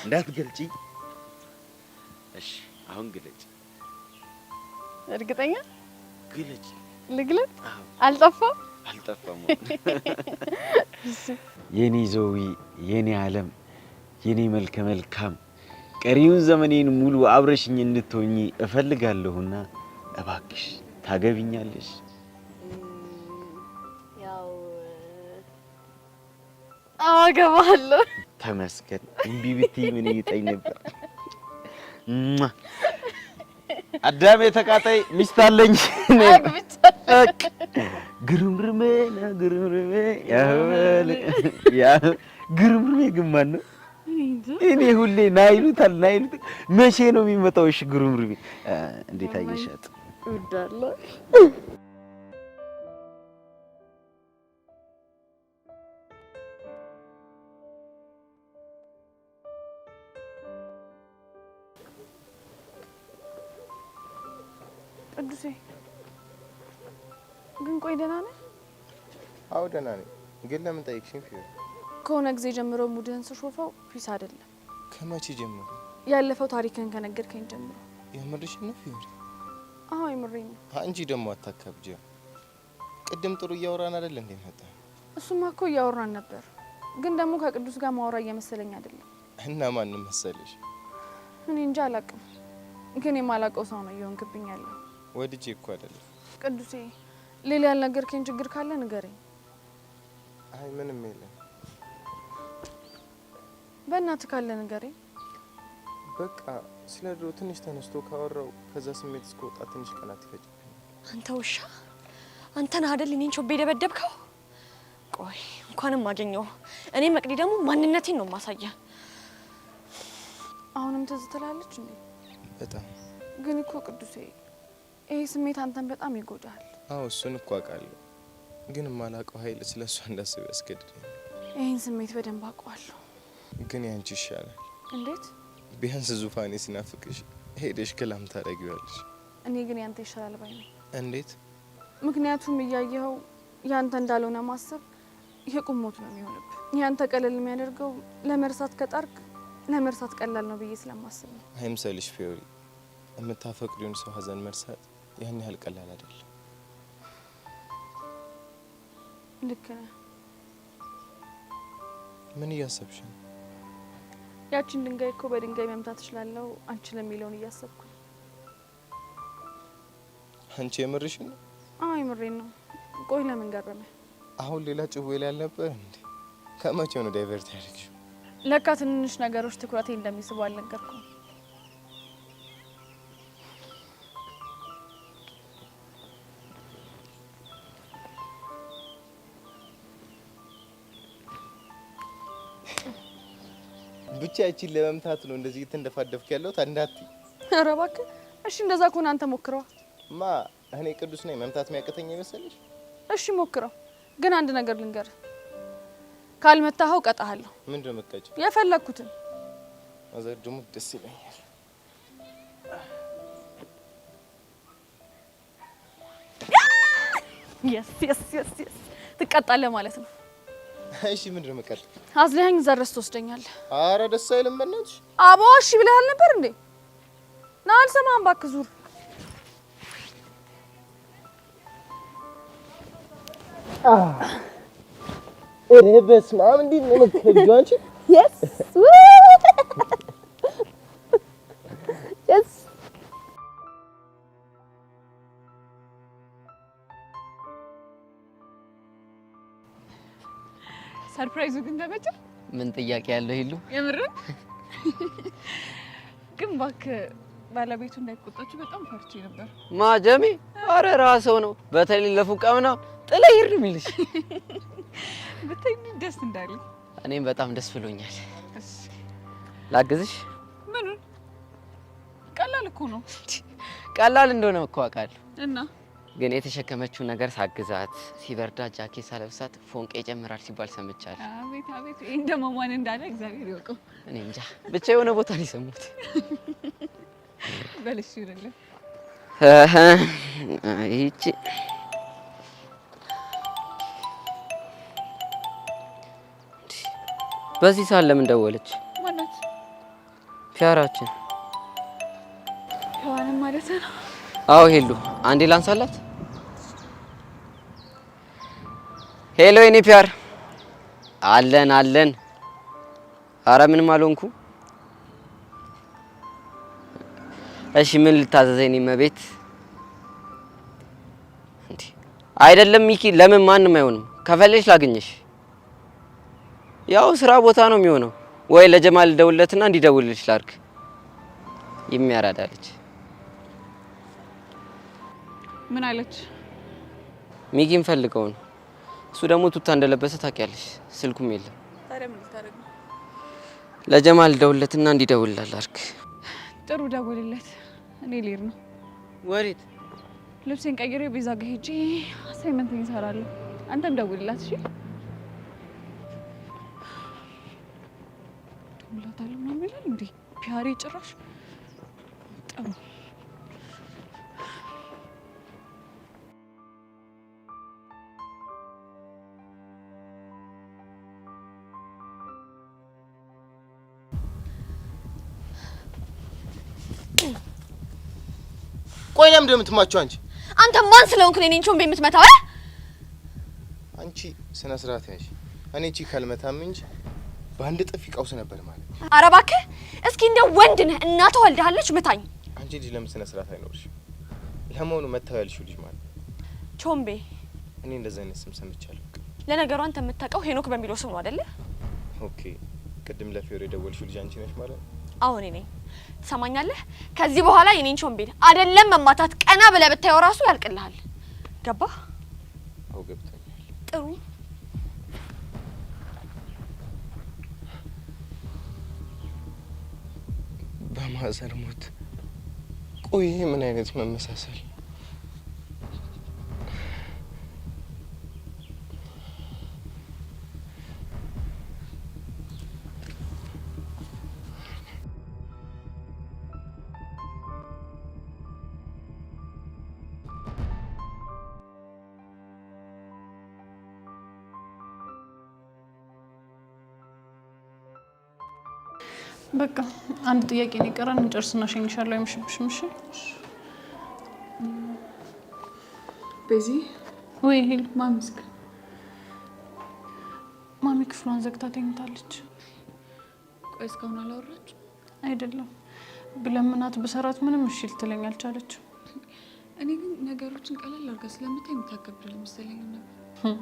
እንዳትገልጪ። እሺ አሁን ግለጪ። እርግጠኛ ግለጪ። ልግለጥ? አልጠፋም። የኔ ዘዊ የኔ ዓለም የኔ መልከ መልካም ቀሪውን ዘመኔን ሙሉ አብረሽኝ እንድትሆኚ እፈልጋለሁና እባክሽ ታገቢኛለሽ? ያው አገባለሁ። ተመስገን። እምቢ ብትይ ምን ይጠኝ ነበር። አዳሜ ተቃጣይ ሚስት አለኝ። ግርምርሜ ግርምርሜ ግማን ነው። እኔ ሁሌ ናይሉታል። መቼ ነው የሚመጣው? እሺ ግርምርሜ እንዴት አየሻት? እወዳለሁ። ቅዱሴ ግን ቆይ ደህና ነህ? አዎ ደህና ነኝ። ግን ለምን ጠይቅሽኝ? ፊዮሪ ከሆነ ጊዜ ጀምሮ ሙድህን ስሾፈው ፒስ አይደለም። ከመቼ ጀምሮ? ያለፈው ታሪክን ከነገርከኝ ጀምሮ። የምርሽን ነው ፊዮሪ? አዎ የምሬን ነው። አንቺ ደግሞ አታካብጂ። ቅድም ጥሩ እያወራን አይደል እንዴ መጣ? እሱማ እኮ እያወራን ነበር፣ ግን ደግሞ ከቅዱስ ጋር ማውራ እየመሰለኝ አይደለም። እና ማንም መሰለሽ? እኔ እንጃ አላውቅም፣ ግን የማላውቀው ሰው ነው እየሆንክብኝ ያለው። ወድጄ እኮ አይደለም። ቅዱሴ ሌላ ያልነገርከኝ ችግር ካለ ንገረኝ። አይ ምንም የለም። በእናትህ ካለ ንገረኝ። በቃ ስለ ድሮ ትንሽ ተነስቶ ካወራው ከዛ ስሜት እስከወጣ ትንሽ ቀናት ይፈጅብኛል። አንተ ውሻ፣ አንተን አይደል እኔን ቾቤ ደበደብከው? ቆይ እንኳንም አገኘው። እኔ መቅዲ ደግሞ ማንነቴን ነው ማሳያ። አሁንም ትዝ ትላለች እንዴ? በጣም ግን እኮ ቅዱሴ ይሄ ስሜት አንተን በጣም ይጎዳል። አዎ እሱን እኮ አውቃለሁ፣ ግን የማላውቀው ኃይል ስለሷ እንዳስብ ያስገድደኛል። ይሄን ስሜት በደንብ አውቀዋለሁ። ግን ያንቺ ይሻላል። እንዴት? ቢያንስ ዙፋኔ ሲናፍቅሽ ሄደሽ ክላም ታደርጊዋለሽ። እኔ ግን ያንተ ይሻላል ባይ ነኝ። እንዴት? ምክንያቱም እያየኸው ያንተ እንዳልሆነ ማሰብ የቁሞት ነው የሚሆንብህ። ያንተ ቀለል የሚያደርገው ለመርሳት ከጣርክ ለመርሳት ቀላል ነው ብዬ ስለማስብ ነው። አይምሰልሽ ፊዮሪ፣ የምታፈቅሪውን ሰው ሀዘን መርሳት ያን ያህል ቀላል አይደለም። ልክ ነህ። ምን እያሰብሽ ነው? ያቺን ድንጋይ እኮ በድንጋይ መምታት እችላለሁ አንቺ ለሚለውን እያሰብኩ ነው። አንቺ የምርሽ ነው? አዎ የምሬን ነው። ቆይ ለምን ገረመ? አሁን ሌላ ጭዌ ላይ አልነበር እንዴ? ከመቼው ነው ዳይቨርት ያደረግሽው? ለካ ትንንሽ ነገሮች ትኩረቴ እንደሚስቡ አልነገርኩም። ብቻ እቺን ለመምታት ነው እንደዚህ እየተንደፋደፍክ ያለሁት። አንዳት ኧረ እባክህ እሺ እንደዛ ከሆነ አንተ ሞክረው። ማ እኔ ቅዱስ ነኝ መምታት የሚያቅተኝ ይመስልሽ? እሺ ሞክረው። ግን አንድ ነገር ልንገር፣ ካልመታኸው ቀጣሃለሁ። ምንድን ነው የምትቀጪው? የፈለኩትን ማዘር ደግሞ ደስ ይለኛል። የስ ትቀጣለህ ማለት ነው። እሺ ምንድን ነው የምትቀጪው? አዝለኸኝ እዛ ድረስ ትወስደኛለህ። ኧረ ደስ አይልም በእናትሽ። አቦ እሺ ብለሃል ነበር እንዴ? ና አልሰማህም እባክህ ዙር። ኧረ በስመ አብ እንዴት ነው የምትከብጂው አንቺ? የስ ሰርፕራይዙ ግን ተመቸ? ምን ጥያቄ ያለው ይሉ የምርን ግን እባክህ ባለቤቱ እንዳይቆጣችሁ በጣም ፈርቼ ነበር። ማጀሚ አረ ራስዎ ነው በተለይ ለፉቃውና ጥላይ ይር የሚልሽ ብታይ ደስ እንዳለኝ። እኔም በጣም ደስ ብሎኛል። ላግዝሽ? ምን ቀላል እኮ ነው። ቀላል እንደሆነ እኮ አውቃለሁ እና ግን የተሸከመችው ነገር ሳግዛት ሲበርዳ ጃኬት ሳለብሳት ፎንቄ ይጨምራል ሲባል ሰምቻለሁ። አቤት አቤት ይሄ እንደማማን እንዳለ እግዚአብሔር ይወቀው። እኔ እንጃ ብቻ የሆነ ቦታ ላይ ሰሙት። በልሽ ይረለ ይቺ በዚህ ሰዓት ለምን ደወለች? ማለት ፒያራችን ፒያራን ማለት ነው። አዎ ሄሉ አንዴ ላንሳላት። ሄሎ የኔ ፒያር አለን አለን። አረ ምንም አልሆንኩ። እሺ ምን ልታዘዘኝ መቤት? እንዴ አይደለም ሚኪ ለምን ማንም አይሆንም። ከፈለሽ ላግኝሽ። ያው ስራ ቦታ ነው የሚሆነው። ወይ ለጀማል ደውለትና እንዲደውልልሽ ላድርግ። የሚያራዳለች ምን አለች? ሚኪን ፈልገው ነው። እሱ ደግሞ ቱታ እንደለበሰ ታውቂያለሽ። ስልኩም የለም። ታዲያ ምን ልታደርግ ነው? ለጀማል ደውለትና እንዲደውልልህ ላድርግ። ጥሩ ደውልለት። እኔ ልሄድ ነው። ወዴት? ልብሴን ቀይሬ ቤዛ ጋር ሄጄ አሳይመንት እሰራለሁ። አንተም ደውልላት እሺ? ደውላታለሁ ምናምን ይላል እንዴ ፒያሬ ጭራሽ ጥሩ ቆይ ለምን እንደምትማቸው አንቺ? አንተ ማን ስለሆንክ ነው እኔን ቾምቤ የምትመታው? አንቺ ስነ ስርዓት ያዥ። እኔ እቺ ካልመታም እንጂ በአንድ ጥፊ ቀውስ ነበር ማለት። ኧረ እባክህ እስኪ እንደ ወንድ ነህ እናትህ ወልደሃለች ምታኝ። አንቺ ልጅ ለምን ስነ ስርዓት አይኖርሽም? ለመሆኑ መታው ያልሽው ልጅ ማለት ቾምቤ? እኔ እንደዛ አይነት ስም ሰምቻለሁ። ለነገሩ አንተ የምታውቀው ሄኖክ በሚለው ስም ነው አይደለ? ኦኬ ቅድም ለፊዮሬ የደወልሽው ልጅ አንቺ ነሽ ማለት ነው? አዎ እኔ ነኝ። ትሰማኛለህ? ከዚህ በኋላ የኔን ቾምቤን አይደለም መማታት ቀና ብለህ ብታየው ራሱ ያልቅልሃል። ገባህ? አዎ ገብቶኛል። ጥሩ በማዘር ሞት። ቆይ ይሄ ምን አይነት መመሳሰል? በቃ አንድ ጥያቄ ነው የቀረን። እንጨርስና ሸኝሻለሁ። አይመሽብሽም? እሺ ቤዚ። ወይ ሄል ማሚስክ ማሚ ክፍሏን ዘግታ ተኝታለች። ቆይ እስካሁን አላወራች? አይደለም ብለምናት በሰራት ምንም እሺ ልትለኝ አልቻለችም። እኔ ግን ነገሮችን ቀለል አድርጋ ስለምታይ የምታከብድ መሰለኝ ነበር።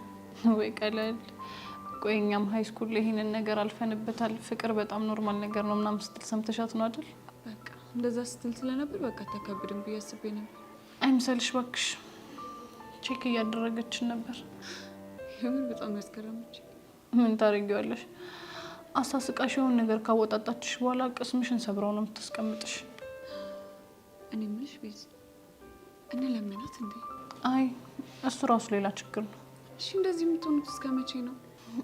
ወይ ቀለል ቆይ እኛም ሃይ ስኩል ላይ ይሄንን ነገር አልፈንበታል። ፍቅር በጣም ኖርማል ነገር ነው ምናምን ስትል ሰምተሻት ነው አይደል? በቃ እንደዛ ስትል ስለነበር በቃ ተከብድም ብዬ አስቤ ነበር። አይምሰልሽ እባክሽ። ቼክ እያደረገችን ነበር። የምን በጣም ያስገረመች። ምን ታደርጊዋለሽ? አሳስቃሽ የሆነ ነገር ካወጣጣችሽ በኋላ ቅስምሽን ሰብረው ነው የምታስቀምጥሽ። እኔ ምንሽ ቤዝ እነ ለምናት እንዴ? አይ እሱ ራሱ ሌላ ችግር ነው። እሺ እንደዚህ የምትሆኑት እስከ መቼ ነው?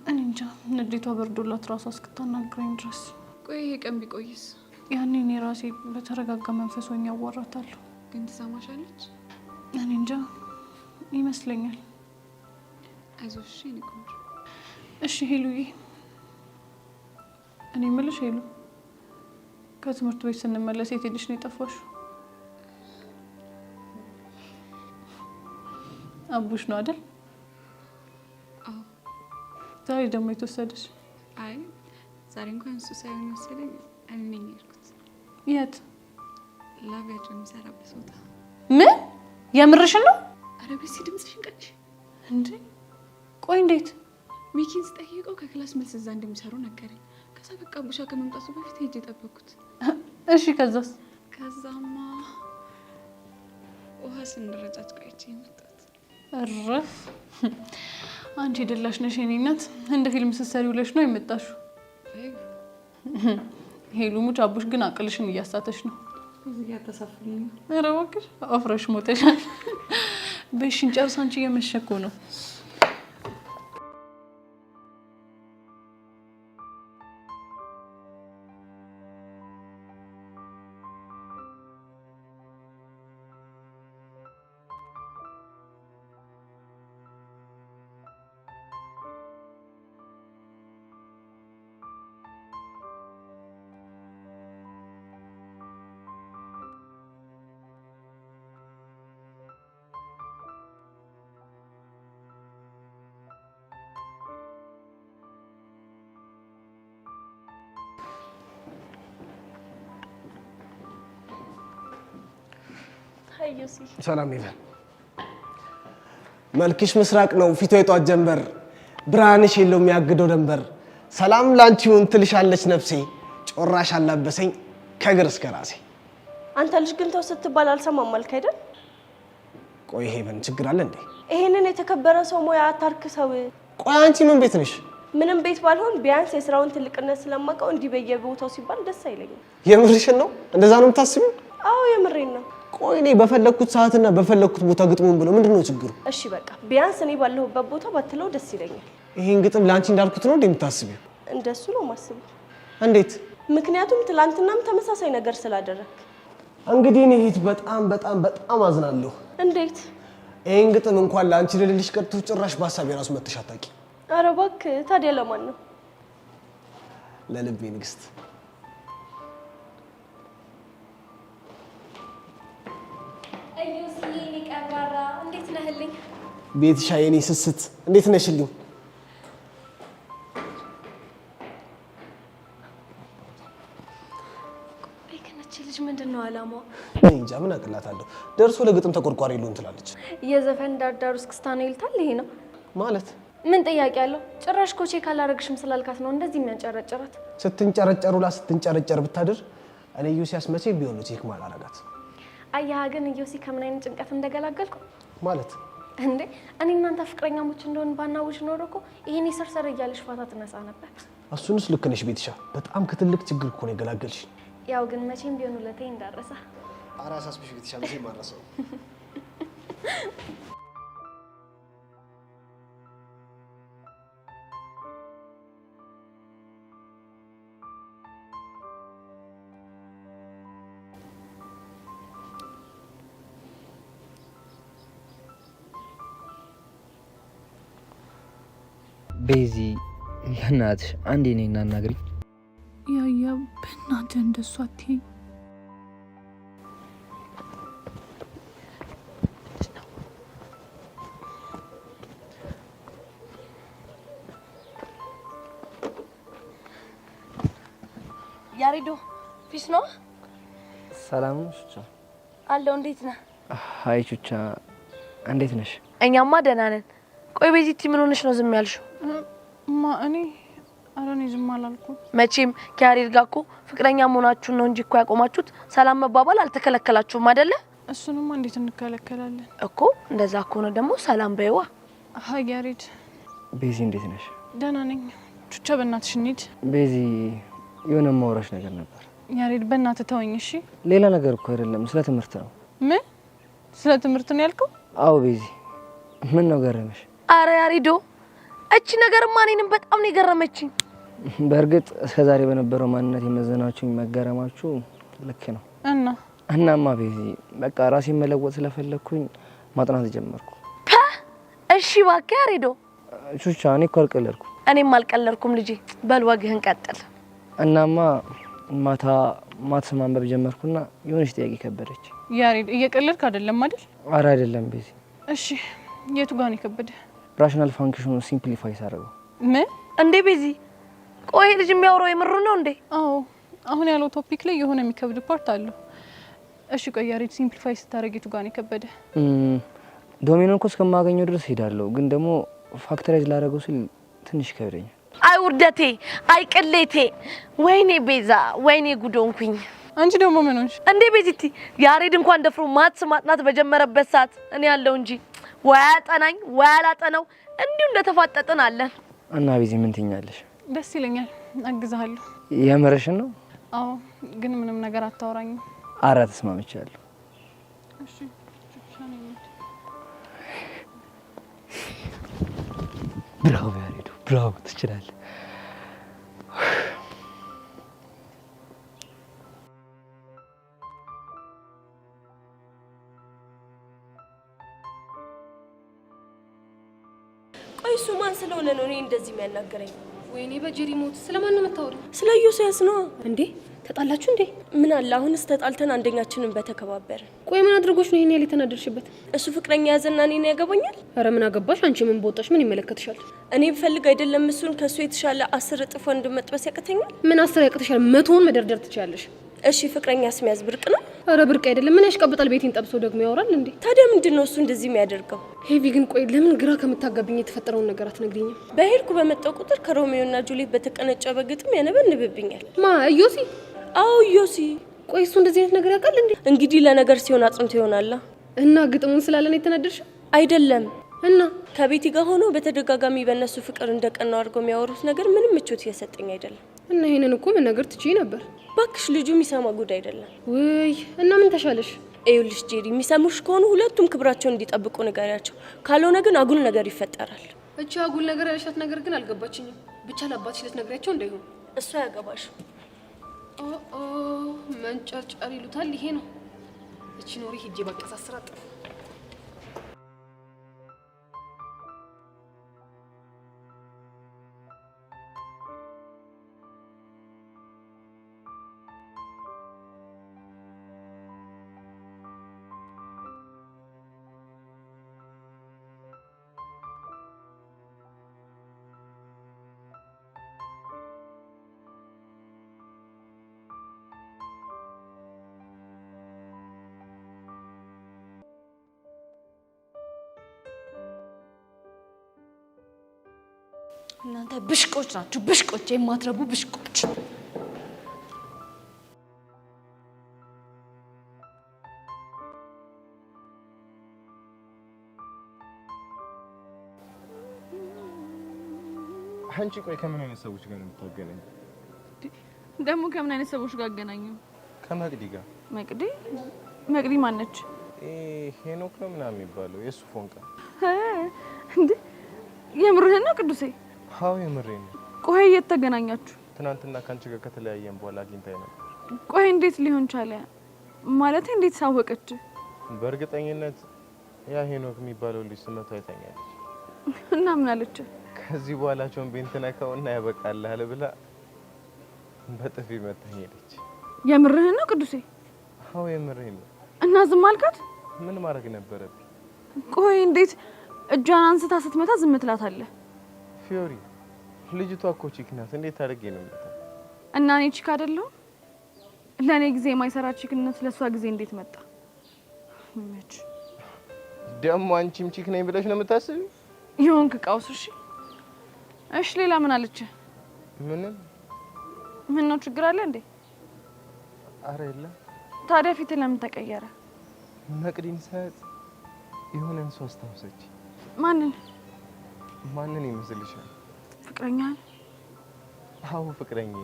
እኔ እንጃ ንዴቷ በርዶላት ራሷ እስክታናግረኝ ድረስ። ቆይ ይሄ ቀን ቢቆይስ? ያኔ እኔ ራሴ በተረጋጋ መንፈስ ሆኜ አዋራታለሁ። ግን ትሰማሻለች? እኔ እንጃ ይመስለኛል። አይዞሽ እኔ ቆንጆ። እሺ ሄሉዬ፣ እኔ የምልሽ ሄሉ፣ ከትምህርት ቤት ስንመለስ የት ሄደሽ ነው የጠፋሽው? አቡሽ ነው አይደል? አዎ። ዛሬ ደግሞ የተወሰደሽ? አይ ዛሬ እንኳን እሱ ሳይሆን መሰለኝ እኔ ነኝ የሄድኩት። የት? ላቪያቸው የሚሰራበት ቦታ። ምን? የምርሽን ነው? ኧረ በሲ ድምፅሽን ቀንሽ እንዴ! ቆይ እንዴት? ሚኪን ስጠይቀው ከክላስ መልስ እዛ እንደሚሰሩ ነገረኝ። ከዛ በቃ አቡሻ ከመምጣቱ በፊት ሄጄ ጠበቅኩት። እሺ ከዛስ? ከዛማ ውሃ ስንረጫጭ ቆይቼ መጣት። እረፍ! አንቺ ደላሽ ነሽ የኔ እናት። እንደ ፊልም ስትሰሪ ውለሽ ነው የመጣሽው። ሄሉ ሙች፣ አቡሽ ግን አቅልሽን እያሳተሽ ነው። እዚህ ያተሳፍልኝ። ኧረ እባክሽ አፍረሽ ሞተሻል። በሽን ጨርስ፣ አንቺ እየመሸ እኮ ነው። ሰላም ይላል። መልክሽ ምስራቅ ነው ፊቷ የጧት ጀንበር፣ ብርሃንሽ የለው የሚያግደው ደንበር። ሰላም ላንቺውን ትልሻለች ነፍሴ፣ ጮራሽ አላበሰኝ ከእግር እስከ ራሴ። አንተ ልጅ ግን ተው ስትባል አልሰማም አልክ አይደል? ቆይ ይሄ ምን ችግር አለ እንዴ? ይሄንን የተከበረ ሰው ሙያ አታርክሰው። ቆይ አንቺ ምን ቤት ነሽ? ምንም ቤት ባልሆን ቢያንስ የስራውን ትልቅነት ስለማውቀው እንዲህ በየቦታው ሲባል ደስ አይለኝም። የምርሽን ነው? እንደዛ ነው የምታስቢው? አዎ የምሬን ነው። ቆይ እኔ በፈለኩት ሰዓትና በፈለኩት ቦታ ግጥሙን ብለው ምንድነው ችግሩ? እሺ በቃ ቢያንስ እኔ ባለሁበት ቦታ ባትለው ደስ ይለኛል። ይሄን ግጥም ላንቺ እንዳልኩት ነው እንደምታስቢው? እንደሱ ነው ማስበው። እንዴት? ምክንያቱም ትላንትናም ተመሳሳይ ነገር ስላደረክ። እንግዲህ እኔ እህት በጣም በጣም በጣም አዝናለሁ። እንዴት? ይሄን ግጥም እንኳን ላንቺ ልልልሽ ቀርቶ ጭራሽ በሐሳቤ ራሱ መተሽ አታውቂ። ኧረ እባክህ ታዲያ ለማን ነው? ለልቤ ንግስት። እዩስዬ እኔ ቀብራራ እንዴት ነህልኝ? ቤትሻ የኔ ስስት እንዴት ነሽልኝ? ልጅ ምንድነው አላማው? እንጃ ምን አቅላታለሁ። ደርሶ ለግጥም ተቆርቋሪ ሉን ትላለች። የዘፈን ዳርዳር ውስጥ ክስታን ይልታል። ይሄ ነው ማለት ምን ጥያቄ አለው? ጭራሽ ኮቼ ካላረግሽም ስላልካት ነው እንደዚህ የሚያንጨረጭራት። ስትንጨረጨሩላ ስትንጨረጨር ብታድር እኔ ዩሲያስ መቼ ቢሆን ቼክ ማላረጋት። አያህ ግን ዩሲ ከምን አይነት ጭንቀት እንደገላገልኩ ማለት እንዴ እኔ እናንተ ፍቅረኛሞች እንደሆን ባናውሽ ኖሮ እኮ ይሄኔ ሰርሰር እያለሽ ፋታ ትነሳ ነበር። እሱንስ ልክ ነሽ ቤትሻ። በጣም ከትልቅ ችግር እኮ ነው የገላገልሽ። ያው ግን መቼም ቢሆን ለቴ እንዳረሳ አራሳስብሽ ቤትሻ መቼም ማረሰው። ቤዚ በእናትሽ አንዴ ነኝ እናናግሪኝ። ያያ በእናትህ እንደሱ አትይኝ። ያሬዶ ፒስ ነው? ሰላም ነሽ? ቹቻ አለው። እንዴት ነህ? ሃይ ቹቻ እንዴት ነሽ? እኛማ ደህና ነን። ቆይ ቤዚቲ ምን ሆነሽ ነው ዝም ያልሽው? እኔ ኧረ እኔ ዝም አላልኩም። መቼም ከያሬድ ጋር እኮ ፍቅረኛ መሆናችሁን ነው እንጂ እኮ ያቆማችሁት ሰላም መባባል አልተከለከላችሁም አይደለ? እሱንማ እንዴት እንከለከላለን እኮ። እንደዛ ከሆነ ደግሞ ሰላም በይዋ። ሀይ ያሬድ። ቤዚ እንዴት ነሽ? ደህና ነኝ። ቹቻ በእናትሽ እንሂድ። ቤዚ የሆነ ማውራሽ ነገር ነበር። ያሬድ በእናትህ ተወኝ እሺ። ሌላ ነገር እኮ አይደለም፣ ስለ ትምህርት ነው። ምን? ስለ ትምህርት ነው ያልከው? አዎ ቤዚ፣ ምን ነው ገረመሽ? አረ ያሬዶ እቺ ነገርማ እኔንም በጣም ነው የገረመችኝ። በእርግጥ እስከዛሬ በነበረው ማንነት የመዘናችሁ መገረማችሁ ልክ ነው። እናማ ቤዚ በቃ ራሴን መለወጥ ስለፈለኩኝ ማጥናት ጀመርኩ። እሺ እባክህ ያሬዶ። ቹቻ እኔ እኮ አልቀለድኩም። እኔም አልቀለድኩም ልጄ። በል ወግህን ቀጥል። እናማ ማታ ማትስ ማንበብ ጀመርኩና የሆነች ጥያቄ ከበደች። ያሬድ እየቀለድክ አይደለም አይደል? አረ አይደለም ቤዚ። እሺ የቱ ጋር ነው የከበደ? ራሽናል ፋንክሽኑ ሲምፕሊፋይ ሳደርገው። ምን እንዴ ቤዚ? ቆይ ልጅ የሚያወራው የምሩ ነው እንዴ? አዎ አሁን ያለው ቶፒክ ላይ የሆነ የሚከብድ ፓርት አለው። እሺ ቆይ ያሬድ ሲምፕሊፋይ ስታደርግ የቱ ጋር ነው የከበደ? ዶሚኖን እኮ እስከማገኘው ድረስ ሄዳለሁ፣ ግን ደግሞ ፋክተራይዝ ላደርገው ሲል ትንሽ ይከብደኛል። አይ ውርደቴ፣ አይ ቅሌቴ፣ ወይኔ ቤዛ፣ ወይኔ ጉዶንኩኝ። አንቺ ደግሞ ምን ሆንሽ እንዴ ቤዚቲ? ያሬድ እንኳን ደፍሮ ማትስ ማጥናት በጀመረበት ሰዓት እኔ ያለው እንጂ ወይ አጠናኝ ወይ አላጠናው እንዲሁ እንደተፋጠጥን አለን። እና ቤዚ ምን ትኛለሽ? ደስ ይለኛል፣ አግዛለሁ። የምርሽን ነው? አዎ፣ ግን ምንም ነገር አታወራኝም። አረ ተስማምቻለሁ። እሺ ብራቮ ያሬዱ፣ ብራቮ፣ ትችላለህ። ቆይ እሱ ማን ስለሆነ ነው እኔ እንደዚህ የሚያናገረኝ? ወይኔ በጀሪ ሞት። ስለማን ነው የምታወሪው? ስለ ዮሴያስ ነው እንዴ? ተጣላችሁ እንዴ? ምን አለ አሁንስ ተጣልተን አንደኛችንን በተከባበርን። ቆይ ምን አድርጎሽ ነው ይሄን ያህል የተናደርሽበት? እሱ ፍቅረኛ ያዘና እኔን ያገባኛል? አረ ምን አገባሽ አንቺ? ምን ቦጣሽ? ምን ይመለከትሻል? እኔ ብፈልግ አይደለም እሱን ከሱ የተሻለ 10 እጥፍ ወንድ መጥበስ ያቅተኛል? ምን 10 ያቅተሻል? 100ን መደርደር ትችያለሽ። እሺ ፍቅረኛ ስሚያዝ ብርቅ ነው? አረ ብርቅ አይደለም። ምን ያሽቀብጣል? ቤቴን ጠብሶ ደግሞ ያወራል እንዴ? ታዲያ ምንድነው እሱ እንደዚህ የሚያደርገው? ሄቪ ግን ቆይ ለምን ግራ ከምታጋብኝ የተፈጠረውን ነገር አትነግሪኝም? በሄድኩ በመጣው ቁጥር ከሮሚዮና ጁሊየት በተቀነጨበ ግጥም ያነበንብብኛል። ማ ዮሲ? አዎ ዮሲ። ቆይ እሱ እንደዚህ አይነት ነገር ያውቃል እንዴ? እንግዲህ ለነገር ሲሆን አጽንቶ ይሆናል። እና ግጥሙን ስላለን የተናደድሽ አይደለም? እና ከቤቲ ጋር ሆኖ በተደጋጋሚ በእነሱ ፍቅር እንደቀናው አድርገው የሚያወሩት ነገር ምንም ምቾት እየሰጠኝ አይደለም። እና ይሄንን እኮ መናገር ትችይ ነበር። ባክሽ ልጁ የሚሰማ ጉድ አይደለም። ውይ እና ምን ተሻለሽ? ይኸውልሽ ጄሪ፣ የሚሰሙሽ ከሆኑ ሁለቱም ክብራቸውን እንዲጠብቁ ንገሪያቸው። ካልሆነ ግን አጉል ነገር ይፈጠራል። እቺ አጉል ነገር ያልሻት ነገር ግን አልገባችኝም። ብቻ ለአባትሽ ልትነግሪያቸው እንዳይሆን። እሱ ያገባሽ ኦ መንጨርጨር ይሉታል ይሄ ነው። እቺ ኖሪ ሂጄ ባቀሳስራት። እናንተ ብሽቆች ናችሁ፣ ብሽቆች፣ የማትረቡ ብሽቆች። አንቺ ቆይ ከምን አይነት ሰዎች ጋር ነው የምታገናኝ? ደግሞ ከምን አይነት ሰዎች ጋር አገናኙ? ከመቅዲ ጋር። መቅዲ? መቅዲ ማነች? ሄኖክ ነው ምናምን የሚባለው የእሱ ፎንቃ። እንዴ የምርህን ነው ቅዱሴ? አዎ የምሬን ነው። ቆይ የት ተገናኛችሁ? ትናንትና ካንቺ ጋር ከተለያየን በኋላ አግኝታኝ ነበር። ቆይ እንዴት ሊሆን ቻለ? ማለት እንዴት ሳወቀች? በእርግጠኝነት ያ ሄኖክ የሚባለው ልጅ ስመቷ አይተኛለች። እና ምን አለች? ከዚህ በኋላ ቾምቤን ትነካውና ያበቃልሃል ብላ በጥፊ መታኝ ሄደች። የምርህን ነው ቅዱሴ? አዎ የምሬን ነው። እና ዝም አልካት? ምን ማድረግ ነበረብኝ? ቆይ እንዴት እጇን አንስታ ስትመታ ዝም ትላታለህ? ፊዮሪ ልጅቷ እኮ ቺክ ናት። እንዴት አድርጌ ነው የምመታ? እና እኔ ቺክ አይደለሁ? ለእኔ ጊዜ የማይሰራ ቺክነት ለእሷ ጊዜ እንዴት መጣ? መች ደግሞ አንቺም ቺክ ነኝ ብለሽ ነው የምታስቢው? ይሆንክ ቀውስ። እሺ ሌላ ምን አለች? ምንም። ምን ነው ችግር አለ እንዴ? አረ የለም። ታዲያ ፊት ለምን ተቀየረ? መቅዲን ሳያት የሆነን ሰው አስታውሰች። ማንን? ማንን ይመስልሻል? ፍቅረኛ? አዎ ፍቅረኛ።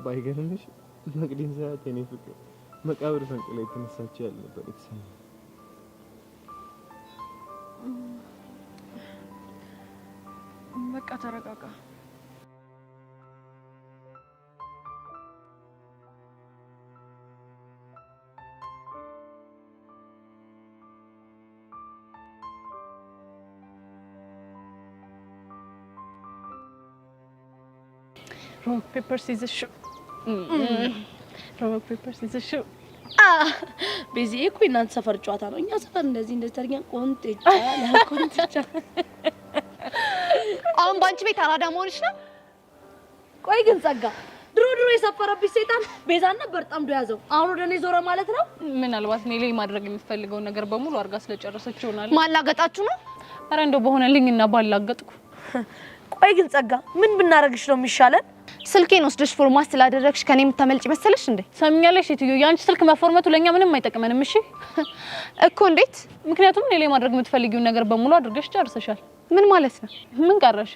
ባይገርምሽ መቅዲን ሰዓት እኔ ፍቅር መቃብር ፈንቅላ የተነሳችው ያለ ነበር የተሰማኝ። በቃ ተረጋጋ። rock paper scissors shoot rock paper scissors shoot ቤዚ እኮ እናንተ ሰፈር ጨዋታ ነው። እኛ ሰፈር እንደዚህ ተርገን ቆንጥጫ ለቆንጥጫ አሁን ባንቺ ቤት አራዳ መሆንሽ ነው። ቆይ ግን ጸጋ ድሮ የሰፈረብሽ ሰይጣን ቤዛን ነበር ጣምዶ ያዘው። አሁን ወደ እኔ ዞረ ማለት ነው። ምናልባት እኔ ላይ ማድረግ የምትፈልገው ነገር በሙሉ አርጋ ስለጨረሰች ይሆናል። ማላገጣችሁ ነው? አረ እንደው በሆነልኝና ባላገጥኩ። ቆይ ግን ጸጋ ምን ብናረግሽ ነው የሚሻለን? ስልኬን ወስደሽ ፎርማት ስላደረግሽ ከኔ የምታመልጭ መሰለሽ እንዴ? ሰምኛለሽ እትዮ፣ ያንቺ ስልክ መፎርማቱ ለኛ ምንም አይጠቅመንም። እሺ እኮ እንዴት? ምክንያቱም እኔ ላይ ማድረግ የምትፈልጊው ነገር በሙሉ አድርገሽ ጨርሰሻል። ምን ማለት ነው? ምን ቀረሽ?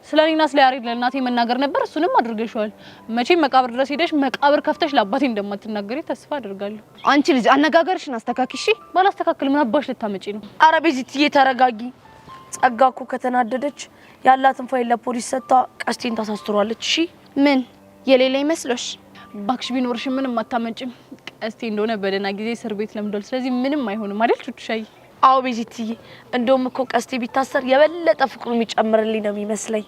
ስለኔና ስለ ያሬድ ለእናቴ መናገር ነበር፣ እሱንም አድርገሽዋል። መቼም መቃብር ድረስ ሄደሽ መቃብር ከፍተሽ ለአባቴ እንደማትናገሪ ተስፋ አድርጋለሁ። አንቺ ልጅ አነጋገርሽን አስተካክሺ። ባላስተካክል ምን አባሽ ልታመጪ ነው? አረ ቤዚትዬ ተረጋጊ። ጸጋ እኮ ከተናደደች ያላትን ፋይል ለፖሊስ ሰጣ ቀስቴን ታሳስሯለች። እሺ ምን የሌለ ይመስሎሽ? ባክሽ ቢኖርሽ ምንም አታመጪም። ቀስቴ እንደሆነ በደና ጊዜ እስር ቤት ለምዷል። ስለዚህ ምንም አይሆንም አይደል ቹቹሻይ? አዎ ቤዚትዬ፣ እንደውም እኮ ቀስቴ ቢታሰር የበለጠ ፍቅሩ የሚጨምርልኝ ነው የሚመስለኝ።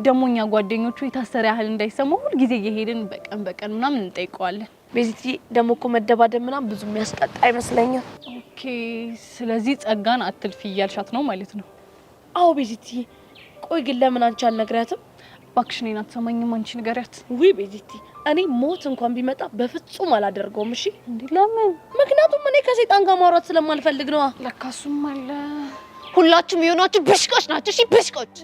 ደሞኛ ጓደኞቹ የታሰረ ያህል እንዳይሰሙ ሁሉ ጊዜ እየሄድን በቀን ምናምን እንጠይቀዋለን። ቤዚትዬ ደግሞ እኮ መደባደብ ምናምን ብዙ የሚያስቀጣ አይመስለኝም። ኦኬ፣ ስለዚህ ጸጋን አትልፊ እያልሻት ነው ማለት ነው? አዎ ቤዚትዬ። ቆይ ግን ለምን አንቺ አልነግሪያትም? ባክሽ እኔን አትሰማኝም፣ አንቺ ንገሪያት። ውይ ቤዚቲ፣ እኔ ሞት እንኳን ቢመጣ በፍጹም አላደርገውም። እሺ እንዴ? ለምን? ምክንያቱም እኔ ከሰይጣን ጋር ማውራት ስለማልፈልግ ነው። ለካሱም አለ። ሁላችሁም የሆናችሁ ብሽቆች ናችሁ። እሺ ብሽቆች።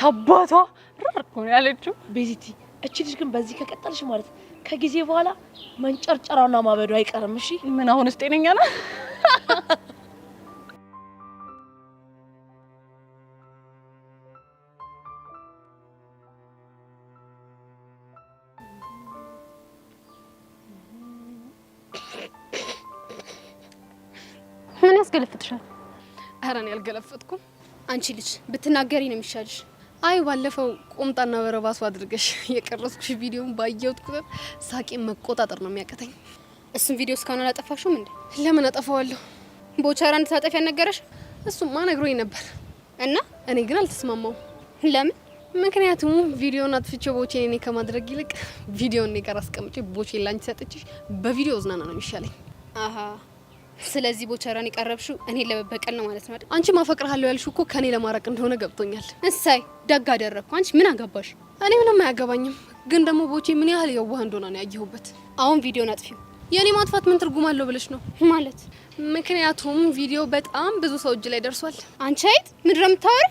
ታባቷ ረርኩ ያለችው ቤዚቲ። እቺ ልጅ ግን በዚህ ከቀጠልሽ ማለት ከጊዜ በኋላ መንጨርጨራውና ማበዱ አይቀርም። እሺ ምን አሁንስ ጤነኛ ነው? ምን ያስገለፍጥሻል? ኧረ እኔ አልገለፈጥኩም። አንቺ ልጅ ብትናገሪ ነው የሚሻልሽ። አይ ባለፈው ቁምጣና በረባሱ አድርገሽ የቀረጽኩሽ ቪዲዮን ባየሁት ቁጥር ሳቄን መቆጣጠር ነው የሚያቀተኝ። እሱን ቪዲዮ እስካሁን አላጠፋሽውም እንዴ? ለምን አጠፋዋለሁ? ቦቻራ እንድታጠፊ ያነገረሽ እሱማ ነግሮኝ ነበር እና እኔ ግን አልተስማማው። ለምን? ምክንያቱም ቪዲዮን አጥፍቼው ቦቼን እኔ ከማድረግ ይልቅ ቪዲዮን እኔ ጋር አስቀምጬ ቦቼን ላንቺ ሰጥቼሽ በቪዲዮ ዝናና ነው የሚሻለኝ። አሃ፣ ስለዚህ ቦቻራን የቀረብሽው እኔ ለበቀል ነው ማለት ነው አይደል? አንቺ ማፈቅርሃለሁ ያልሽው እኮ ከኔ ለማራቅ እንደሆነ ገብቶኛል። እሳይ ደግ አደረግኩ። አንቺ ምን አገባሽ? እኔ ምንም አያገባኝም። ግን ደግሞ ቦቼ ምን ያህል የዋህ እንደሆነ ነው ያየሁበት። አሁን ቪዲዮን አጥፊው። የኔ ማጥፋት ምን ትርጉም አለው ብለሽ ነው ማለት? ምክንያቱም ቪዲዮ በጣም ብዙ ሰው እጅ ላይ ደርሷል። አንቺ አይት ምንድን ነው የምታወሪው?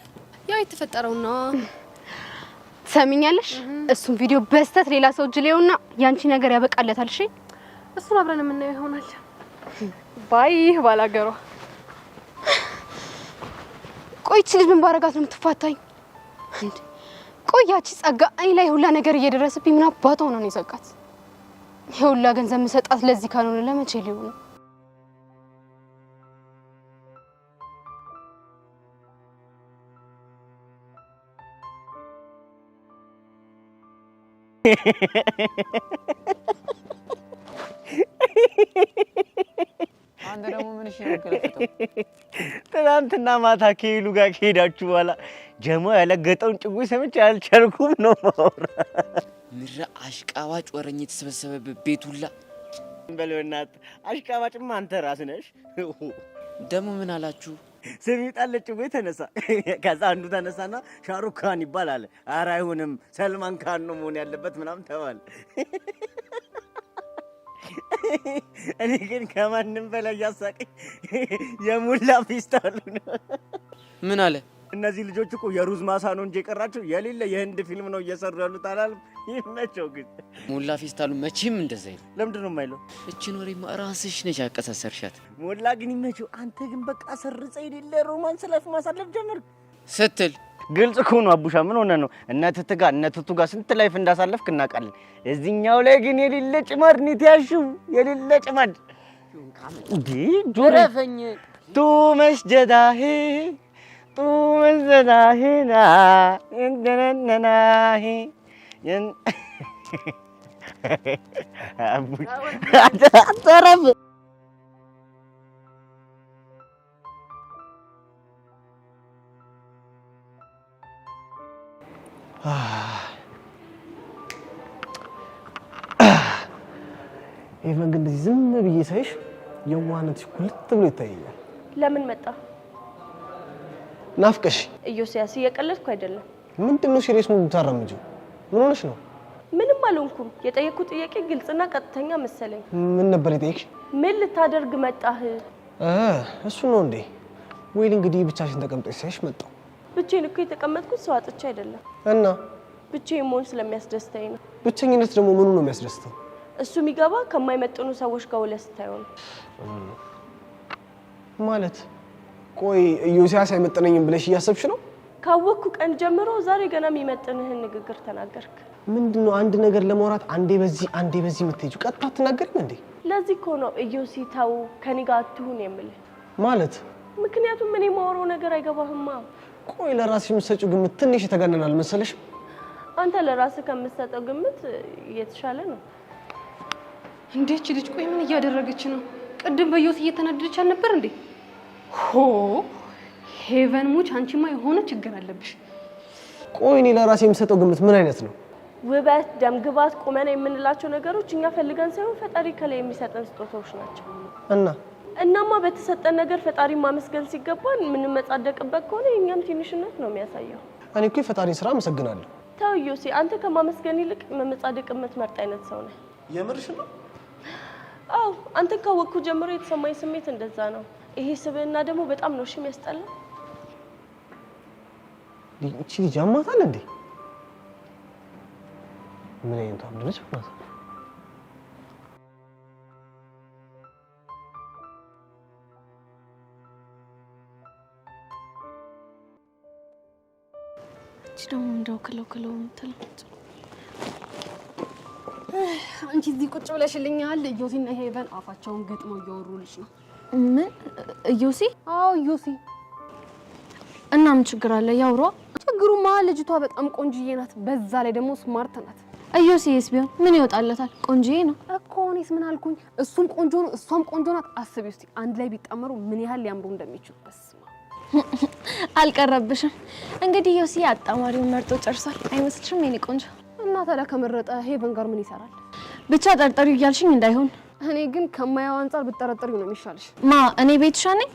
ያው የተፈጠረውና ሰሚኛለሽ? እሱን ቪዲዮ በስተት ሌላ ሰው እጅ ላይውና ያንቺ ነገር ያበቃለታል። እሺ እሱን አብረን የምናየው ይሆናል። ባይ ባላገሯ። ቆይቺ ልጅ ምን ባረጋት ነው የምትፋታኝ? እንዴ ቆያቺ ጸጋ እኔ ላይ ሁላ ነገር እየደረሰብኝ ምን አባቷ ነው የዘጋት? ይሁላ ገንዘብ መሰጣት ለዚህ ካልሆነ ለመቼ ሊሆን ነው? አንተ ደግሞ ምን እሺ ነገረፈተው? ትናንትና ማታ ከሄሉ ጋር ከሄዳችሁ በኋላ ጀሞ ያለገጠውን ጭጉ ሰምቼ አልቻልኩም ነው ማውራት። ምራ አሽቃባጭ ወረኝ የተሰበሰበበት ቤት ሁላ በለውናት። አሽቃባጭማ አንተ ራስህ ነሽ። ደግሞ ምን አላችሁ? ስሚጣለች ጭጉ ተነሳ። ከዛ አንዱ ተነሳና ሻሩክ ካን ይባላል። ኧረ አይሆንም ሰልማን ካን ነው መሆን ያለበት ምናምን ተባለ። እኔ ግን ከማንም በላይ ያሳቀኝ የሙላ ፌስታሉ ነው። ምን አለ? እነዚህ ልጆች እኮ የሩዝ ማሳ ነው እንጂ የቀራቸው የሌለ የህንድ ፊልም ነው እየሰሩ ያሉት አላልም? ይመቸው ግን ሙላ ፌስታሉ መቼም እንደዛ ይል። ለምንድን ነው የማይለው? እቺን ወሬማ ራስሽ ነሽ ያቀሳሰርሻት። ሙላ ግን ይመቸው። አንተ ግን በቃ ሰርጸ የሌለ ሮማንስ ላይፍ ማሳለፍ ጀመርክ ስትል ግልጽ እኮ ነው አቡሻ። ምን ሆነ ነው እነትቱ ጋር ስንት ላይፍ እንዳሳለፍክ እናውቃለን። እዚህኛው ላይ ግን የሌለ ጭማድኒት ያሽው የሌለ ጭማድ እንዴ ጆረፈኝ ቱ መስጀዳህ ቱ መስጀዳህና እንደነናህ አቡሻ አተረፍ ኢቨን ግን እንደዚህ ዝም ብዬ ሳይሽ የዋህነትሽ ኩልት ብሎ ይታየኛል። ለምን መጣ? ናፍቀሽ። ኢዮስያስ እየቀለድኩ አይደለም። ምንድነው ሲሪየስ ነው የምታራምጂው? ምን ሆነሽ ነው? ምንም አልሆንኩም። የጠየኩት ጥያቄ ግልጽና ቀጥተኛ መሰለኝ። ምን ነበር የጠየቅሽ? ምን ልታደርግ መጣህ? እሱ ነው እንዴ? ወይል እንግዲህ ብቻሽን ተቀምጠሽ ሳይሽ መጣሁ። ብቻዬን እኮ የተቀመጥኩት ሰው አጥቼ አይደለም። እና ብቻዬን መሆን ስለሚያስደስተኝ ነው። ብቸኝነት ደግሞ ምኑ ነው የሚያስደስተው? እሱ የሚገባ ከማይመጥኑ ሰዎች ጋር ውለህ ስታየው ነው። ማለት ቆይ ኢዮስያስ አይመጥነኝም ብለሽ እያሰብሽ ነው? ካወቅኩ ቀን ጀምሮ ዛሬ ገና የሚመጥንህን ንግግር ተናገርክ። ምንድነው አንድ ነገር ለማውራት አንዴ በዚህ የምትሄጂው? ቀጥታ አትናገሪም እንዴ? ለዚህ እኮ ነው ኢዮሲ ተው ከኔ ጋር አትሁን የምልህ። ማለት ምክንያቱም እኔ የማወራው ነገር አይገባህማ። ቆይ ለራስሽ የምትሰጪው ግምት ትንሽ የተጋነነ አልመሰለሽም? አንተ ለራስህ ከምትሰጠው ግምት እየተሻለ ነው። እንዴች ልጅ ቆይ ምን እያደረገች ነው? ቅድም በዮት እየተናደደች አልነበር እንዴ? ሆ ሄቨን ሙች አንቺማ የሆነ ችግር አለብሽ። ቆይ እኔ ለራሴ የምሰጠው ግምት ምን አይነት ነው? ውበት፣ ደምግባት፣ ቁመና የምንላቸው ነገሮች እኛ ፈልገን ሳይሆን ፈጣሪ ከላይ የሚሰጠን ስጦታዎች ናቸው። እናማ በተሰጠን ነገር ፈጣሪ ማመስገን ሲገባን የምንመጻደቅበት ከሆነ የኛም ትንሽነት ነው የሚያሳየው። እኔ እኮ የፈጣሪን ስራ አመሰግናለሁ። ተው ዮሴ፣ አንተ ከማመስገን ይልቅ መመጻደቅ የምትመርጥ አይነት ሰው ነህ። የምርሽ ነው? አዎ፣ አንተ ካወቅኩ ጀምሮ የተሰማኝ ስሜት እንደዛ ነው። ይሄ ስብዕና ደግሞ በጣም ነው የሚያስጠላው። እቺ ልጅ አማታል እንዴ? ምን አይነቷ አብደረች ማለት ነው? እቺ ደግሞ እንደው ከለው ተለምጥ አንቺ እዚህ ቁጭ ብለሽልኛል። ኢዮሲና ሄቨን አፋቸውን ገጥመው እያወሩልሽ ነው። ምን ኢዮሲ? አዎ ኢዮሲ። እና ምን ችግር አለ? ያውሯ። ችግሩማ ልጅቷ በጣም ቆንጅዬ ናት፣ በዛ ላይ ደግሞ ስማርት ናት። ኢዮሲስ ቢሆን ምን ይወጣለታል? ቆንጅዬ ነው እኮ። እኔስ ምን አልኩኝ? እሱም ቆንጆ ነው፣ እሷም ቆንጆ ናት። አስቢ እስቲ አንድ ላይ ቢጣመሩ ምን ያህል ሊያምሩ እንደሚችሉ። በስማ አልቀረብሽም። እንግዲህ ኢዮሲ አጣማሪውን መርጦ ጨርሷል አይመስልሽም? የኔ ቆንጆ። እና ታዲያ ከመረጠ ሄቨን ጋር ምን ይሰራል? ብቻ ጠርጠሪው እያልሽኝ እንዳይሆን። እኔ ግን ከማያው አንፃር ብትጠረጠሪው ነው የሚሻልሽ። እኔ ቤትሻ ነኝ?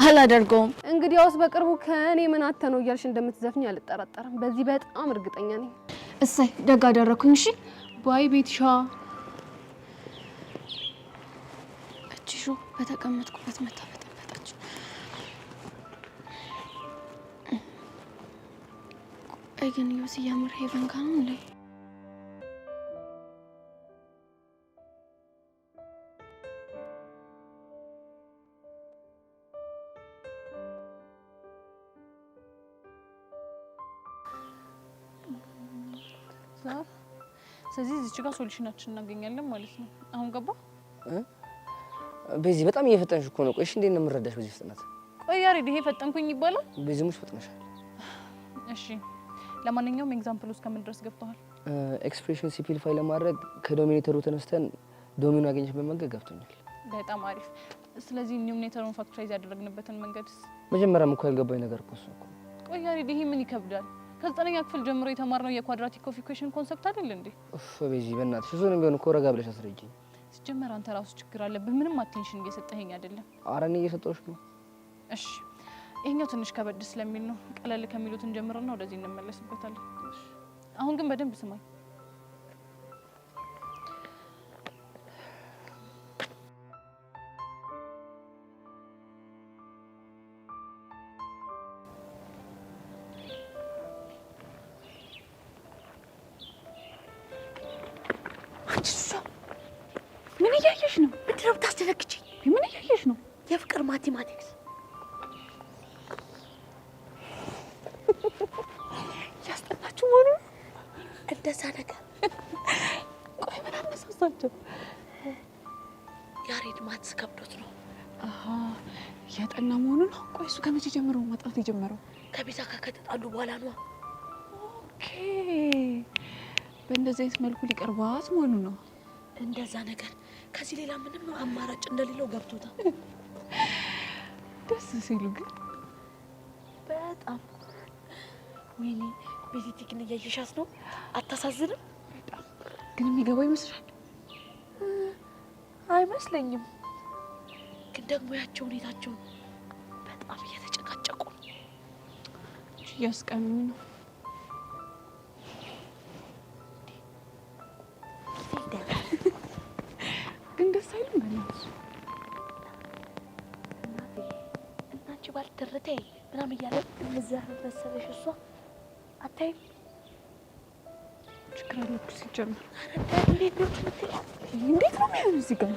አላደርገውም። እንግዲያውስ በቅርቡ ከእኔ ምን አተ ነው እያልሽ እንደምትዘፍኝ አልጠራጠርም። በዚህ በጣም እርግጠኛ ነኝ። እሰይ ደግ አደረኩኝ። እሺ ባይ ቤትሻ። እቺሹ በተቀመጥኩበት መታበጠበጣች። ቆይ ግን ዮሲ የምር ሄቨን ጋር ነው እንዴ? ስለዚህ እዚህ ጋር ሶሉሽናችን እናገኛለን ማለት ነው። አሁን ገባ? በዚህ በጣም እየፈጠንሽ እኮ ነው። ቆይ እሺ እንዴት ነው የምረዳሽ በዚህ ፍጥነት? ቆይ ያሬድ ይሄ ፈጠንኩኝ ይባላል? በዚህ ሙሽ ፈጥነሻል። እሺ ለማንኛውም ኤግዛምፕል ውስጥ ከምን ድረስ ገብተዋል? ኤክስፕሬሽን ሲምፕሊፋይ ለማድረግ ከዶሚኔተሩ ተነስተን ዶሚኖ ያገኘሽበት መንገድ ገብቶኛል። በጣም አሪፍ። ስለዚህ ኒውሚኔተሩን ፋክተራይዝ ያደረግንበትን መንገድስ? መጀመሪያም እኮ ያልገባኝ ነገር እኮ እሱ እኮ። ቆይ ያሬድ ይሄ ምን ይከብዳል? ከዘጠነኛ ክፍል ጀምሮ የተማርነው የኳድራቲክ ኦፍ ኢኩዌሽን ኮንሰፕት አይደል እንዴ? በዚህ በእናትሽ እሱንም ቢሆን እኮ ረጋ ብለሽ አስረጂኝ። ሲጀመር አንተ ራሱ ችግር አለብህ። ምንም አቴንሽን እየሰጠኸኝ አይደለም። ኧረ እኔ እየሰጠሁሽ ነው። እሺ ይሄኛው ትንሽ ከበድ ስለሚል ነው። ቀለል ከሚሉት እንጀምርና ወደዚህ እንመለስበታለን። አሁን ግን በደንብ ስማኝ። ምን እያየሽ ነው? ምንድን ነው የምታስደነግጪኝ? ምን እያየሽ ነው? የፍቅር ማቴማቲክስ እያጠናችሁ መሆኑ እንደዛ ነገር። ቆይ ምን አነሳሳቸው? ያሬድ ማትስ ከብዶት ነው። አሃ እያጠና መሆኑ ነው። ቆይ እሱ ከመቼ ጀምሮ ማጥናት የጀመረው? ከቤዛ ጋር ከተጣሉ በኋላ ነው። ኦኬ በእንደዚህ አይነት መልኩ ሊቀርባት መሆኑ ነው። እንደዛ ነገር። ከዚህ ሌላ ምንም አማራጭ እንደሌለው ገብቶታል። ደስ ሲሉ ግን በጣም ወይኔ ቤዚቲ ግን እያየሻት ነው። አታሳዝንም? በጣም ግን የሚገባው ይመስላል። አይመስለኝም። ግን ደግሞ ያቸው ሁኔታቸው በጣም እየተጨቃጨቁ እያስቀኑኝ ነው። ግን ደስ አይልም በእናትሽ። እናንቺ ባልደረቴ ምናምን እያለ እምዘር መሰለሽ እሷ አታይም? ችግር አለብሽ ሲጀምር። እንዴት ነው የምትይው? እንዴት ነው የሚሆነው እዚህ ጋር?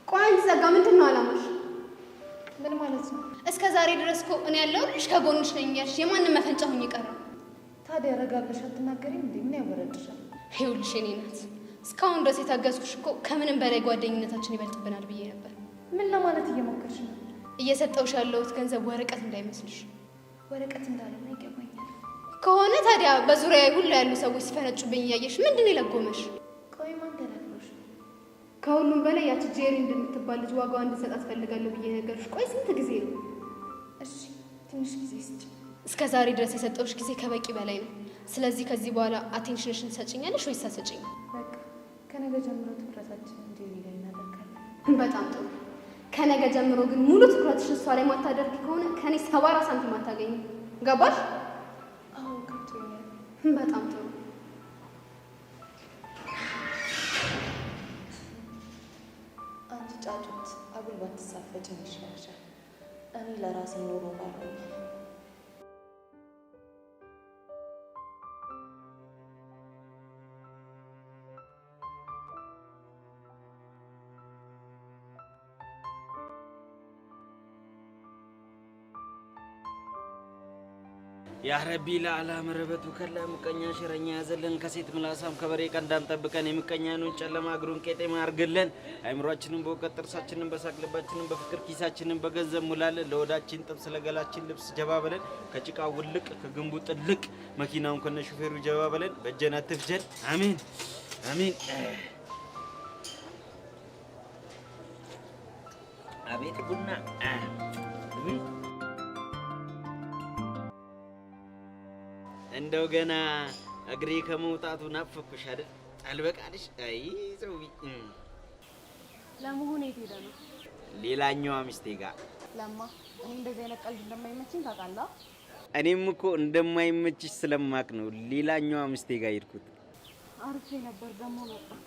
ቆይ ዘጋ። ምንድን ነው አላማሽ? ምን ማለት ነው? እስከ ዛሬ ድረስ እኮ እኔ ያለሁልሽ ከጎንሽ ነኝ እያልሽ የማንም መፈንጫ ሁኝ ቀረ። ታዲያ ረጋ ብለሽ አትናገሪም እንዴ? ምን ያወረድሻል? ይኸውልሽ የኔ ናት፣ እስካሁን ድረስ የታገዝኩሽ እኮ ከምንም በላይ ጓደኝነታችን ይበልጥብናል ብዬ ነበር። ምን ለማለት እየሞከርሽ ነው? እየሰጠውሽ ያለሁት ገንዘብ ወረቀት እንዳይመስልሽ። ወረቀት እንዳልሆነ ይገባኛል። ከሆነ ታዲያ በዙሪያ ሁሉ ያሉ ሰዎች ሲፈነጩብኝ እያየሽ ምንድን ነው የለጎመሽ? ቆይ ማን ተናግሮሽ? ከሁሉም በላይ ያቺ ጄሪ እንደምትባል ልጅ ዋጋዋ እንድሰጣት ፈልጋለሁ ብዬ ነገርሽ። ቆይ ስንት ጊዜ ነው? እሺ ትንሽ ጊዜ ስጭ። እስከ ዛሬ ድረስ የሰጠውሽ ጊዜ ከበቂ በላይ ነው። ስለዚህ ከዚህ በኋላ አቴንሽንሽን ትሰጭኛለሽ ወይስ አትሰጭኝ? በቃ ከነገ ጀምሮ ትኩረታችን ጄሪ ላይ እናደርጋለን። በጣም ጥሩ። ከነገ ጀምሮ ግን ሙሉ ትኩረትሽ እሷ ላይ ማታደርጊ ከሆነ ከኔ 74 ሳንቲም አታገኝም። ገባሽ? አዎ ገብቶኛል። በጣም ጥሩ። አንቺ ጫጩት አጉል ባትሳፈጭ ይሻልሻል። እኔ ለራሴ ኖሮ ባለው ያ ረቢ ለአላ መረበቱ ከላ ምቀኛ ሸረኛ ያዘለን ከሴት ምላሳም ከበሬ ቀንዳም ጠብቀን የምቀኛኑን ጨለማ እግሩን ቄጤማ አርግልን። አይምሯችንን በእውቀት ጥርሳችንን በሳቅ ልባችንን በፍቅር ኪሳችንን በገንዘብ ሙላለን። ለወዳችን ጥብስ ለገላችን ልብስ ጀባ በለን። ከጭቃ ውልቅ ከግንቡ ጥልቅ መኪናውን ከነ ሹፌሩ ጀባ በለን። በጀና ትፍጀን። አሜን አሜን። አቤት ቡና እንደው ገና እግሬ ከመውጣቱ ናፈኩሽ አይደል? አልበቃልሽ? አይ ዘውቢ ለመሆኑ የት ሄደ ነው? ሌላኛዋ ሚስቴ ጋር። ለማ እኔ እንደዚህ አይነት ቀልድ እንደማይመችኝ ታውቃለህ? እኔም እኮ እንደማይመችሽ ስለማቅ ነው ሌላኛዋ ሚስቴ ጋር ሄድኩት። አርፌ ነበር ደግሞ ነበር።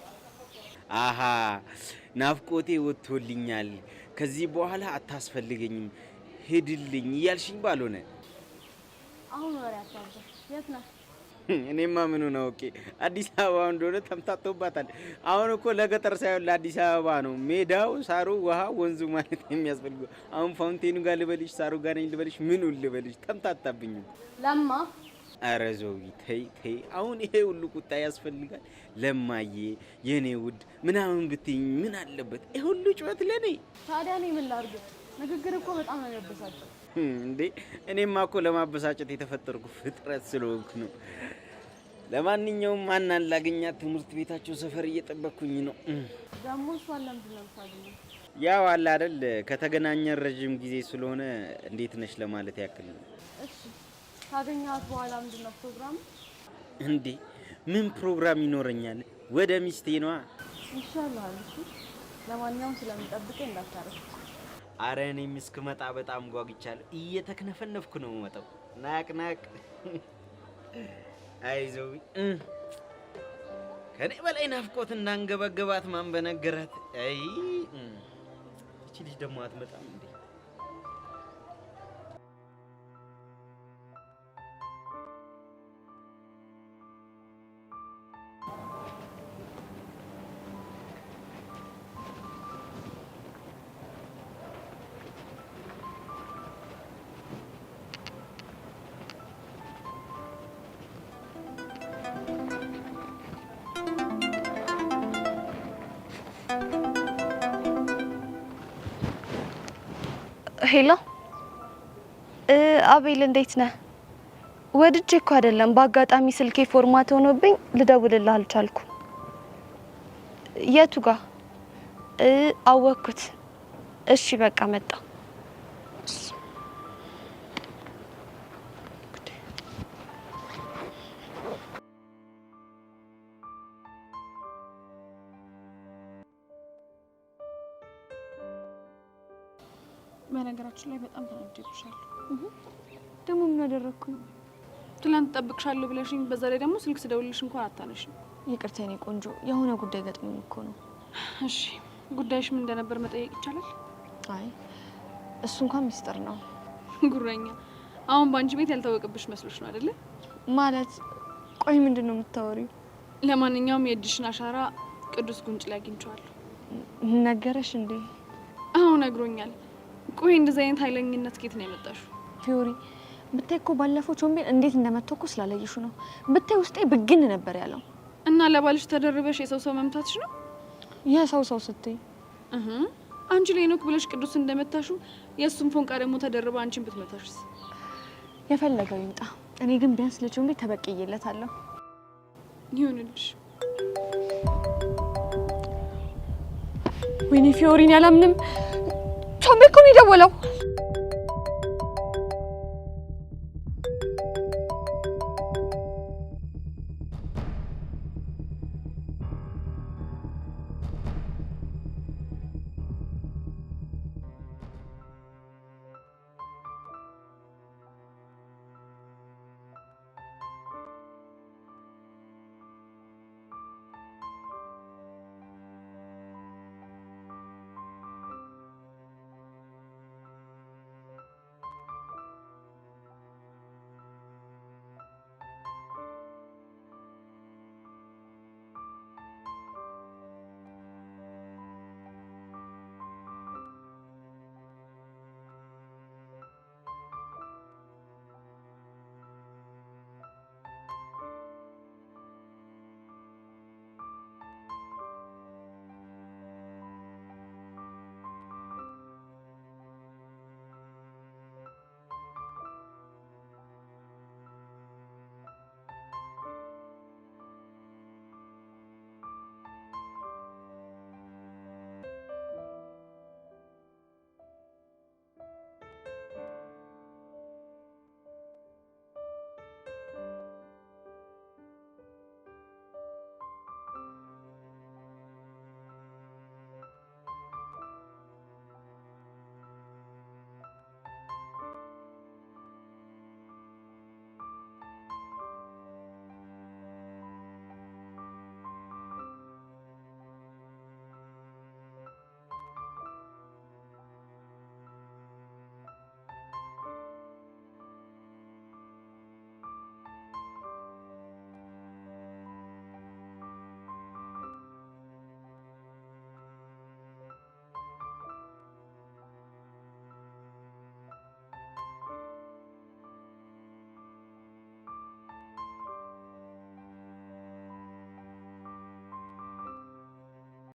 አሃ ናፍቆቴ ወጥቶልኛል። ከዚህ በኋላ አታስፈልገኝም ሄድልኝ እያልሽኝ ባልሆነ አሁን ወሬ አታብዛ። የት ነህ? እኔማ ምኑን አውቄ አዲስ አበባ እንደሆነ ተምታቶባታል። አሁን እኮ ለገጠር ሳይሆን ለአዲስ አበባ ነው ሜዳው፣ ሳሩ፣ ውሃ፣ ወንዙ ማለት የሚያስፈልገው። አሁን ፋውንቴኑ ጋር ልበልሽ፣ ሳሩ ጋር ነኝ ልበልሽ፣ ምኑን ልበልሽ? ተምታታብኝ ለማ። ኧረ ዘውቢ ተይ ተይ፣ አሁን ይሄ ሁሉ ቁጣ ያስፈልጋል? ለማዬ የኔ ውድ ምናምን ብትይኝ ምን አለበት? ይሄ ሁሉ ጩኸት ለኔ? ታዲያ እኔ ምን ላድርግ? ንግግር እኮ በጣም ነው የሚያበሳጨው። እንዴ እኔማ እኮ ለማበሳጨት የተፈጠርኩ ፍጥረት ስለሆንኩ ነው። ለማንኛውም ማናን ላገኛት ትምህርት ቤታቸው ሰፈር እየጠበቅኩኝ ነው። ደግሞ እሷን ለምንድን ነው የምታገኘው? ያው አለ አይደል ከተገናኘን ረጅም ጊዜ ስለሆነ እንዴት ነሽ ለማለት ያክል ነው። እሺ ካገኘኋት በኋላ ምንድን ነው ፕሮግራሙ? እንዴ ምን ፕሮግራም ይኖረኛል? ወደ ሚስቴ ነዋ። ይሻላል። እሺ ለማንኛውም ስለምጠብቀኝ እንዳታረፍ። አረ እኔም እስክመጣ በጣም ጓጉቻለሁ። እየተክነፈነፍኩ ነው የምመጣው። ናቅ ናቅ። አይዞህ ከኔ በላይ ናፍቆት እንዳንገበገባት ማን በነገራት? አይ እቺ ልጅ ደግሞ አትመጣም እንዴ? ሄሎ አቤል እንዴት ነህ? ወድጄ እኮ አይደለም በአጋጣሚ ስልኬ ፎርማት ሆኖብኝ ልደውልልህ አልቻልኩም። የቱ ጋር? አወኩት። እሺ በቃ መጣ። በነገራችን ላይ በጣም ተናድጄብሻለሁ። ደግሞ ምን አደረኩኝ? ትላንት ጠብቅሻለሁ ብለሽኝ በዛ ላይ ደግሞ ስልክ ስደውልልሽ እንኳን አታነሽም። ይቅርታ የኔ ቆንጆ፣ የሆነ ጉዳይ ገጥሞኝ እኮ ነው። እሺ ጉዳይሽ ምን እንደነበር መጠየቅ ይቻላል? አይ እሱ እንኳን ሚስጥር ነው። ጉረኛ፣ አሁን ባንቺ ቤት ያልታወቀብሽ መስሎሽ ነው አይደለ? ማለት ቆይ ምንድነው የምታወሪው? ለማንኛውም የእጅሽን አሻራ ቅዱስ ጉንጭ ላይ አግኝቼዋለሁ። ነገረሽ እንዴ? አዎ ነግሮኛል። ቆይ እንደዚህ አይነት ኃይለኝነት ከየት ነው የመጣሽው? ፊዮሪ ብታይ እኮ ባለፈው ቾምቤን እንዴት እንደመተኩ ስላለይሹ ነው። ብታይ ውስጤ ብግን ነበር ያለው። እና ለባልሽ ተደርበሽ የሰው መምታትሽ ነው? የሰው ስትይ አንቺ ለሄኖክ ብለሽ ቅዱስ እንደመታሹ የእሱም ፎንቃ ደግሞ ተደርባ አንቺን ብትመታሽስ? የፈለገው ይምጣ። እኔ ግን ቢያንስ ለቾምቤ ተበቅዬለታለሁ። ይሁንልሽ። ወይኔ ፊዮሪን ያላምንም ቾምቤ እኮ ነው የደወለው።